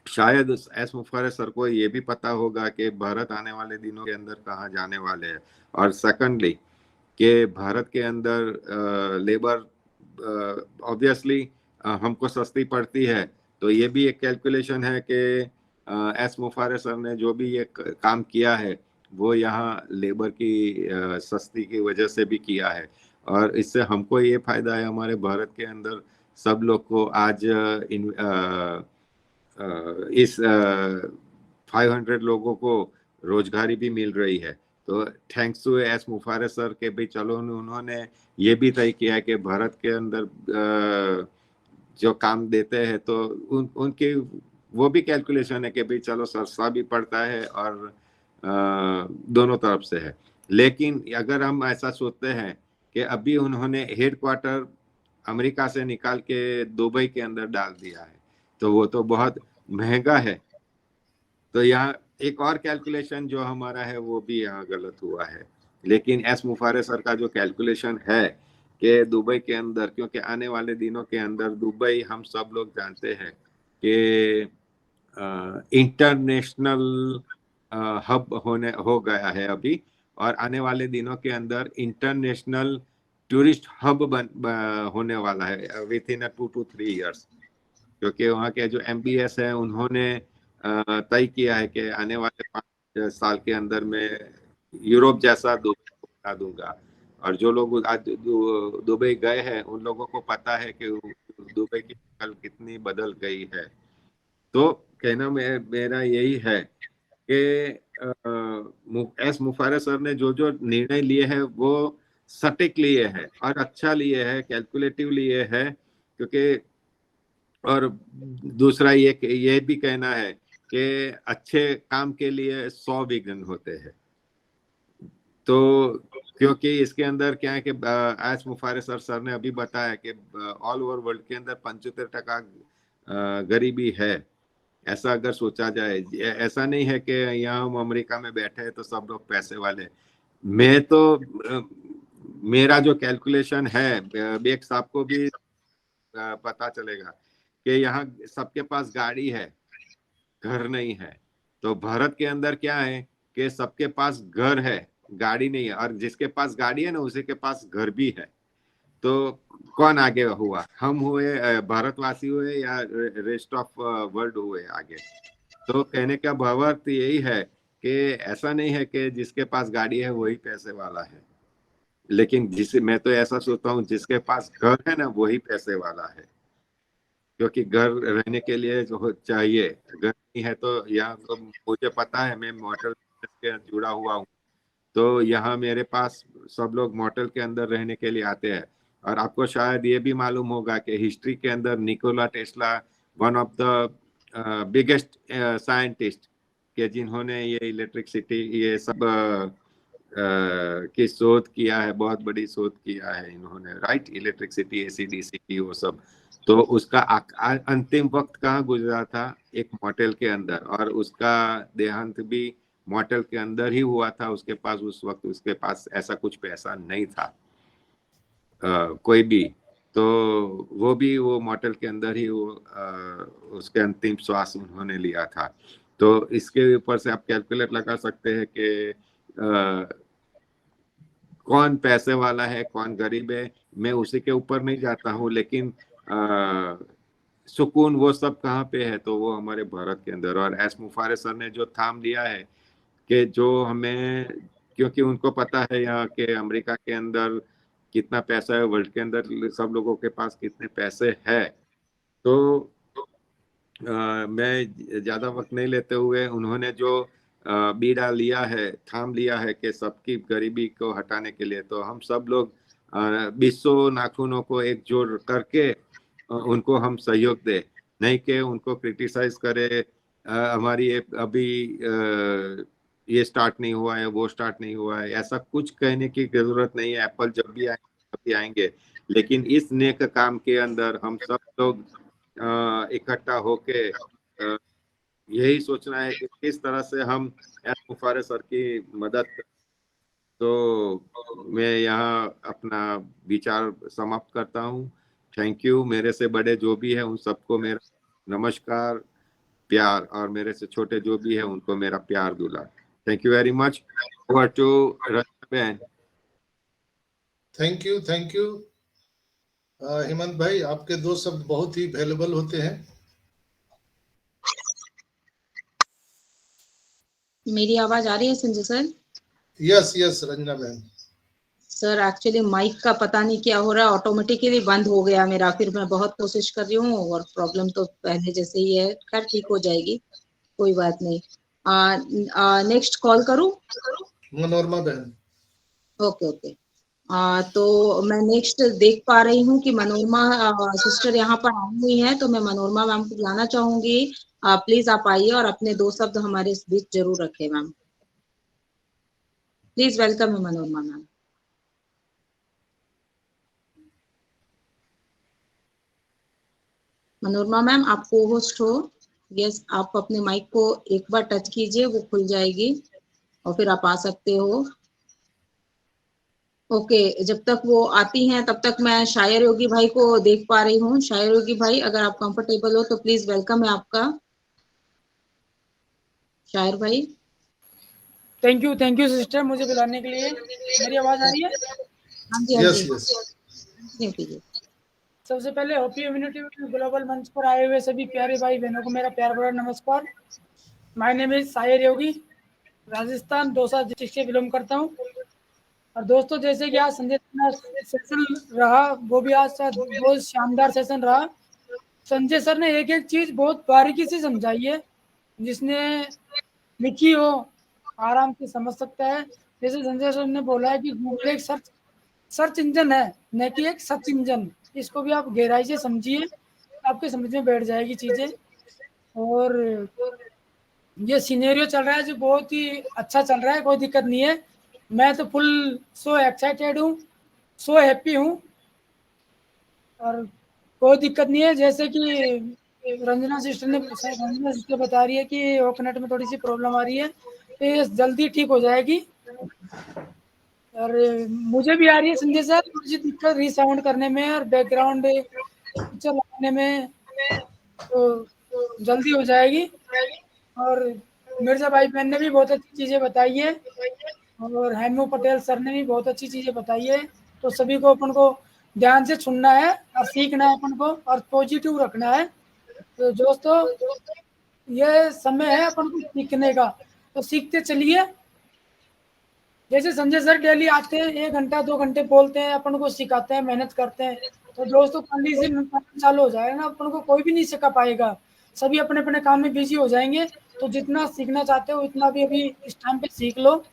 शायद एस मुफारे सर को ये भी पता होगा कि भारत आने वाले दिनों के अंदर कहाँ जाने वाले हैं, और सेकंडली कि भारत के अंदर लेबर ऑब्वियसली हमको सस्ती पड़ती है। तो ये भी एक कैलकुलेशन है कि एस मुफारे सर ने जो भी ये काम किया है वो यहाँ लेबर की सस्ती की वजह से भी किया है, और इससे हमको ये फायदा है, हमारे भारत के अंदर सब लोग को आज इस 500 लोगों को रोजगारी भी मिल रही है। तो थैंक्स टू एस मुफारे सर के भी चलो उन्होंने ये भी तय किया कि भारत के अंदर जो काम देते हैं तो उनके वो भी कैलकुलेशन है कि भाई चलो सस्ता भी पड़ता है और दोनों तरफ से है। लेकिन अगर हम ऐसा सोचते हैं कि अभी उन्होंने हेडक्वार्टर अमेरिका से निकाल के दुबई के अंदर डाल दिया है, तो वो तो बहुत महंगा है। तो यहाँ एक और कैलकुलेशन जो हमारा है वो भी यहाँ गलत हुआ है। लेकिन एस मुफारे सर का जो कैलकुलेशन है कि दुबई के अंदर, क्योंकि आने वाले दिनों के अंदर दुबई हम सब लोग जानते हैं कि इंटरनेशनल हब हो गया है अभी, और आने वाले दिनों के अंदर इंटरनेशनल टूरिस्ट हब होने वाला है विथ इन 2 to 3 years। क्योंकि वहाँ के जो MBS है उन्होंने तय किया है कि आने वाले 5 साल के अंदर में यूरोप जैसा दुबई बना दूंगा। और जो लोग आज दुबई गए हैं उन लोगों को पता है कि दुबई की शक्ल कितनी बदल गई है। तो कहना मेरा यही है कि एस मुफारे सर ने जो जो निर्णय लिए हैं वो सटीक लिए हैं और अच्छा लिए है, कैलकुलेटिव लिए है। क्योंकि और दूसरा ये भी कहना है कि अच्छे काम के लिए 100 विघ्न होते हैं। तो क्योंकि इसके अंदर क्या है कि एस मुफारे सर ने अभी बताया कि ऑल ओवर वर्ल्ड के अंदर 75% गरीबी है। ऐसा अगर सोचा जाए, ऐसा नहीं है कि यहाँ हम अमेरिका में बैठे हैं तो सब लोग पैसे वाले। मैं तो मेरा जो कैलकुलेशन है, बेग साहब को भी पता चलेगा कि यहाँ सबके पास गाड़ी है, घर नहीं है। तो भारत के अंदर क्या है कि सबके पास घर है, गाड़ी नहीं है, और जिसके पास गाड़ी है ना उसी के पास घर भी है। तो कौन आगे हुआ, हम हुए भारतवासी हुए या रेस्ट ऑफ वर्ल्ड हुए आगे? तो कहने का भावार्थ यही है कि ऐसा नहीं है कि जिसके पास गाड़ी है वही पैसे वाला है, लेकिन मैं तो ऐसा सोचता हूँ जिसके पास घर है ना वही पैसे वाला है। क्योंकि घर रहने के लिए जो चाहिए, घर नहीं है तो यहाँ तो मुझे पता है, मैं मोटल के जुड़ा हुआ हूँ, तो यहाँ मेरे पास सब लोग मोटल के अंदर रहने के लिए आते हैं। और आपको शायद ये भी मालूम होगा कि हिस्ट्री के अंदर Nikola Tesla one of the biggest scientist के जिन्होंने ये इलेक्ट्रिसिटी ये सब की शोध किया है, बहुत बड़ी शोध किया है इन्होंने, राइट, इलेक्ट्रिसिटी AC/DC की वो सब। तो उसका अंतिम वक्त कहाँ गुजरा था? एक मोटेल के अंदर, और उसका देहांत भी मोटेल के अंदर ही हुआ था। उसके पास उस वक्त उसके पास ऐसा कुछ पैसा नहीं था कोई भी, तो वो भी वो मोटेल के अंदर ही वो उसके अंतिम श्वास उन्होंने लिया था। तो इसके ऊपर से आप कैलकुलेट लगा सकते हैं कि कौन पैसे वाला है कौन गरीब है। मैं उसी के ऊपर नहीं जाता हूँ, लेकिन सुकून वो सब कहाँ पे है? तो वो हमारे भारत के अंदर। और एस मुफारे सर ने जो थाम लिया है कि जो हमें, क्योंकि उनको पता है यहाँ के अमेरिका के अंदर कितना पैसा है, वर्ल्ड के अंदर सब लोगों के पास कितने पैसे है। तो मैं ज्यादा वक्त नहीं लेते हुए, उन्होंने जो बीड़ा लिया है, थाम लिया है कि सबकी गरीबी को हटाने के लिए, तो हम सब लोग 200 नाखूनों को एकजुट करके उनको हम सहयोग दे, नहीं कि उनको क्रिटिसाइज करे। हमारी अभी ये स्टार्ट नहीं हुआ है, वो स्टार्ट नहीं हुआ है, ऐसा कुछ कहने की जरूरत नहीं है। एप्पल जब भी आएंगे, लेकिन इस नेक काम के अंदर हम सब लोग इकट्ठा होके यही सोचना है कि किस तरह से हम एस मुफारे सर की मदद। तो मैं यहाँ अपना विचार समाप्त करता हूँ। Thank you. मेरे से बड़े जो भी है उन सबको मेरा नमस्कार, प्यार, और मेरे से छोटे जो भी है उनको मेरा प्यार दुलार। Thank you very much. Over to Ranjana बहन। थैंक यू हेमंत भाई, आपके दो शब्द बहुत ही वैल्यूबल होते हैं। मेरी आवाज आ रही है संजय सर? यस रंजना बहन। सर एक्चुअली माइक का पता नहीं क्या हो रहा है, ऑटोमेटिकली बंद हो गया मेरा। फिर मैं बहुत कोशिश कर रही हूँ और प्रॉब्लम तो पहले जैसे ही है। खैर ठीक हो जाएगी, कोई बात नहीं। नेक्स्ट कॉल करूँ? मनोरमा बहन। ओके। तो मैं नेक्स्ट देख पा रही हूँ कि मनोरमा सिस्टर यहाँ पर आई हुई हैं, तो मैं मनोरमा मैम को बुलाना चाहूंगी। प्लीज आप आइए और अपने दो शब्द हमारे इस बीच जरूर रखें मैम। प्लीज वेलकम है मनोरमा मैम। मनोरमा मैम आप को होस्ट हो। यस, आप अपने माइक को एक बार टच कीजिए, वो खुल जाएगी और फिर आप आ सकते हो। ओके, जब तक वो आती हैं तब तक मैं शायर योगी भाई को देख पा रही हूँ। शायर योगी भाई, अगर आप कंफर्टेबल हो तो प्लीज वेलकम है आपका। शायर भाई। थैंक यू सिस्टर मुझे बुलाने के लिए। मेरी आवाज आ रही है? हाँ जी यस। सबसे पहले होपी ह्यूमैनिटी ग्लोबल मंच पर आए हुए सभी प्यारे भाई बहनों को मेरा प्यार भरा नमस्कार। माय नेम इज शायर योगी, राजस्थान दौसा डिस्ट्रिक्ट से बिलोंग करता हूँ। और दोस्तों, जैसे कि आज संजय सेशन रहा, वो भी आज बहुत शानदार सेशन रहा। संजय सर ने एक एक चीज बहुत बारीकी से समझाई है, जिसने लिखी हो आराम से समझ सकता है। जैसे संजय सर ने बोला है कि गूगल एक सर्च इंजन है, न कि एक सर्च इंजन। इसको भी आप गहराई से समझिए, आपके समझ में बैठ जाएगी चीजें। और ये सिनेरियो चल रहा है जो बहुत ही अच्छा चल रहा है, कोई दिक्कत नहीं है। मैं तो फुल सो एक्साइटेड हूँ, सो हैप्पी हूँ, और कोई दिक्कत नहीं है। जैसे कि रंजना सिस्टर बता रही है कि ओकनेट में थोड़ी सी प्रॉब्लम आ रही है, तो ये जल्दी ठीक हो जाएगी। और मुझे भी आ रही है संजय सर थोड़ी सी दिक्कत रीसाउंड करने में और बैकग्राउंड पिक्चर लगाने में, तो जल्दी हो जाएगी। और मिर्जा भाई बहन ने भी बहुत अच्छी चीज़ें बताई है, और हेमू पटेल सर ने भी बहुत अच्छी चीज़ें बताई है। तो सभी को अपन को ध्यान से सुनना है और सीखना है अपन को, और पॉजिटिव रखना है। तो दोस्तों, ये समय है अपन को सीखने का, तो सीखते चलिए। जैसे संजय सर डेली आते हैं, 1 घंटा 2 घंटे बोलते हैं, अपन को सिखाते हैं, मेहनत करते हैं। तो दोस्तों, कंडीशन चालू हो जाएगा ना, अपन को कोई भी नहीं सिखा पाएगा। सभी अपने अपने काम में बिजी हो जाएंगे। तो जितना सीखना चाहते हो उतना भी अभी इस टाइम पे सीख लो,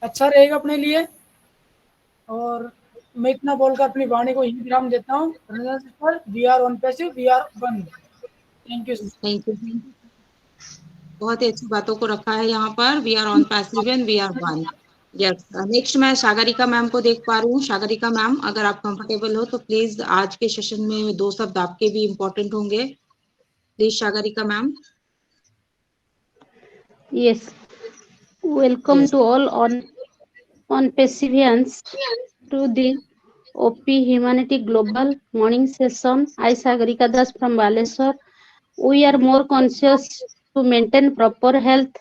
अच्छा रहेगा अपने लिए। और मैं इतना बोलकर अपनी वाणी को यही विराम देता हूँ। We are on passive, we are one. Thank you. Thank you. बहुत ही अच्छी बातों को रखा है यहाँ पर। We are on passive and we are one. Yes, next मैं सागरिका मैम को देख पा रही हूँ। सागरिका मैम, अगर आप कंफर्टेबल हो तो प्लीज आज के सेशन में 2 शब्द आपके भी इम्पोर्टेंट होंगे। Please Sagarika ma'am. Yes, welcome Yes. to all on Perseverance to the OP Humanity Global Morning Session. I Sagarika Das from Baleswar. We are more conscious to maintain proper health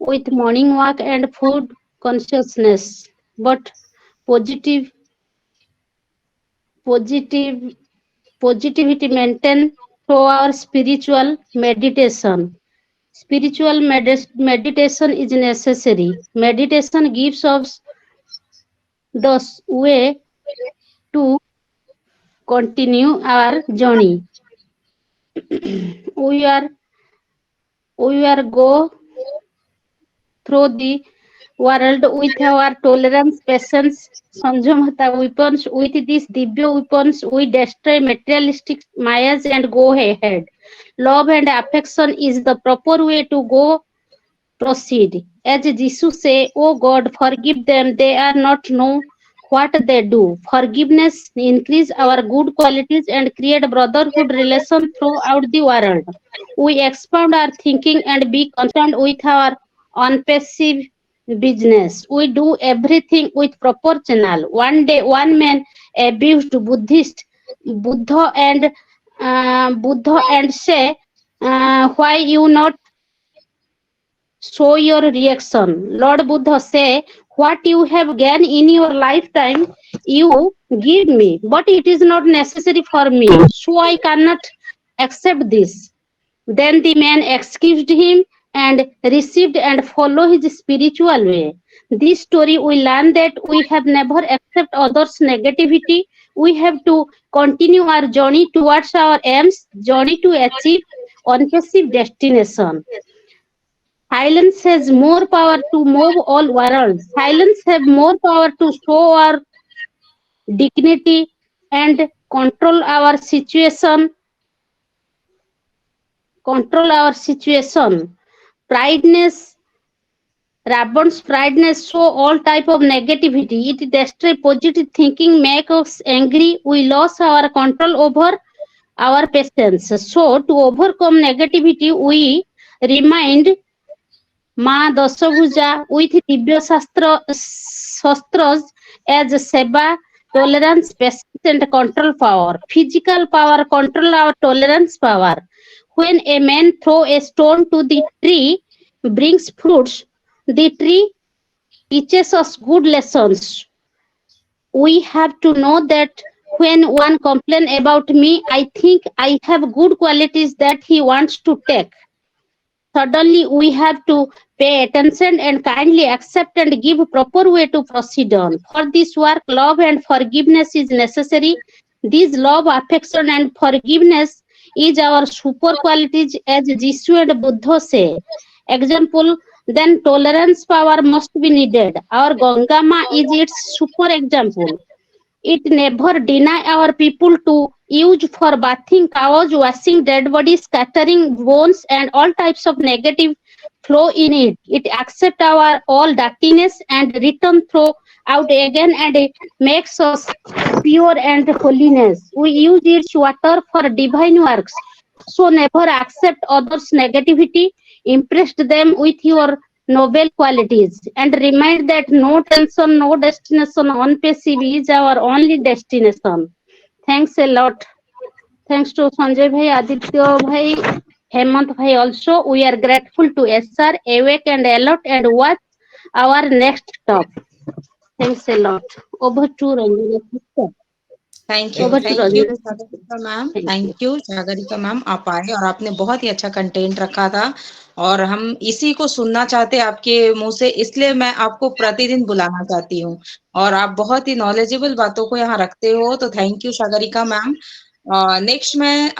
with morning walk and food consciousness, but positivity maintain through our spiritual meditation. Spiritual meditation is necessary. Meditation gives us the way to continue our journey. we are go through the world with our tolerance, patience, Sanjamata weapons. With these Divya weapons, we destroy materialistic mayas and go ahead. Love and affection is the proper way to go proceed. As Jesus say, "Oh God, forgive them, they are not know what they do." Forgiveness increase our good qualities and create brotherhood relation throughout the world. We expand our thinking and be concerned with our unpassive business. We do everything with proper channel. One day, one man abused Buddhist Buddha and say, why you not show your reaction? Lord Buddha say, what you have gained in your lifetime, you give me, but it is not necessary for me, so I cannot accept this. Then the man excused him and received and followed his spiritual way. This story we learn that we have never accept others' negativity. We have to continue our journey towards our aims, journey to achieve unperceived destination. Silence has more power to move all worlds. Silence have more power to show our dignity and control our situation. Prideness, Ravan's prideness show all type of negativity. It destroys positive thinking, make us angry. We lose our control over our patience. So to overcome negativity, we remind Ma Dasabhuja with Divya Shastras as Seva, tolerance, patience, and control power. Physical power control our tolerance power. When a man throw a stone to the tree, brings fruits, the tree teaches us good lessons. We have to know that when one complains about me, I think I have good qualities that he wants to take. Suddenly, we have to pay attention and kindly accept and give proper way to proceed on. For this work, love and forgiveness is necessary. This love, affection, and forgiveness is our super qualities, as Jisoo and Buddha say. Example, then tolerance power must be needed. Our Gangama is its super example. It never deny our people to use for bathing cows, washing dead bodies, scattering bones, and all types of negative flow in it. It accepts our all dirtiness and return throw out again, and it makes us pure and holiness. We use its water for divine works. So never accept others' negativity. Impress them with your noble qualities and remind that no tension, no destination, unpassive is our only destination. Thanks a lot. Thanks to Sanjay Bhai, Aditya Bhai, Hemant Bhai also. We are grateful to SR, awake and alert, and watch our next talk. Thanks a lot. Over to Ranjana sister. Thank you Over to Ranjana sister. Sagarika ma'am, Thank thank you Sagarika ma'am, आप आए और आपने बहुत ही अच्छा content रखा था और हम इसी को सुनना चाहते आपके मुंह से, इसलिए मैं आपको प्रतिदिन बुलाना चाहती हूँ और आप बहुत ही नॉलेजेबल बातों को यहाँ रखते हो, तो thank you Sagarika ma'am. Next मैं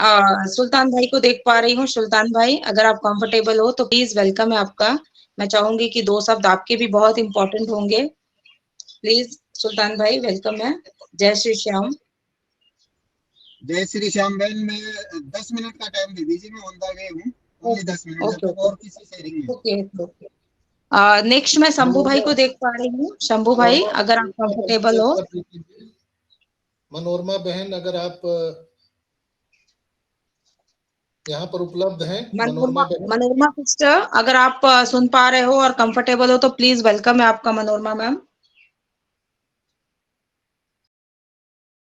सुल्तान भाई को देख पा रही हूँ। सुल्तान भाई, अगर आप कंफर्टेबल हो तो प्लीज वेलकम है आपका। मैं चाहूंगी कि 2 शब्द आपके भी बहुत इंपॉर्टेंट होंगे। प्लीज सुल्तान भाई, वेलकम है। जय श्री श्याम। जय श्री श्याम बहन, मैं 10 मिनट का टाइम दे दीजिए, मैं ऑन द वे हूँ। ओनली 10 मिनट, जब तक और किसी शेयरिंग में। ओके। नेक्स्ट मैं शंभू भाई को देख पा रही हूँ। शंभू भाई, अगर आप कंफर्टेबल हो। मनोरमा बहन, अगर आप यहाँ पर उपलब्ध हैं। मनोरमा सिस्टर, अगर आप सुन पा रहे हो और कंफर्टेबल हो तो प्लीज वेलकम है आपका मनोरमा मैम।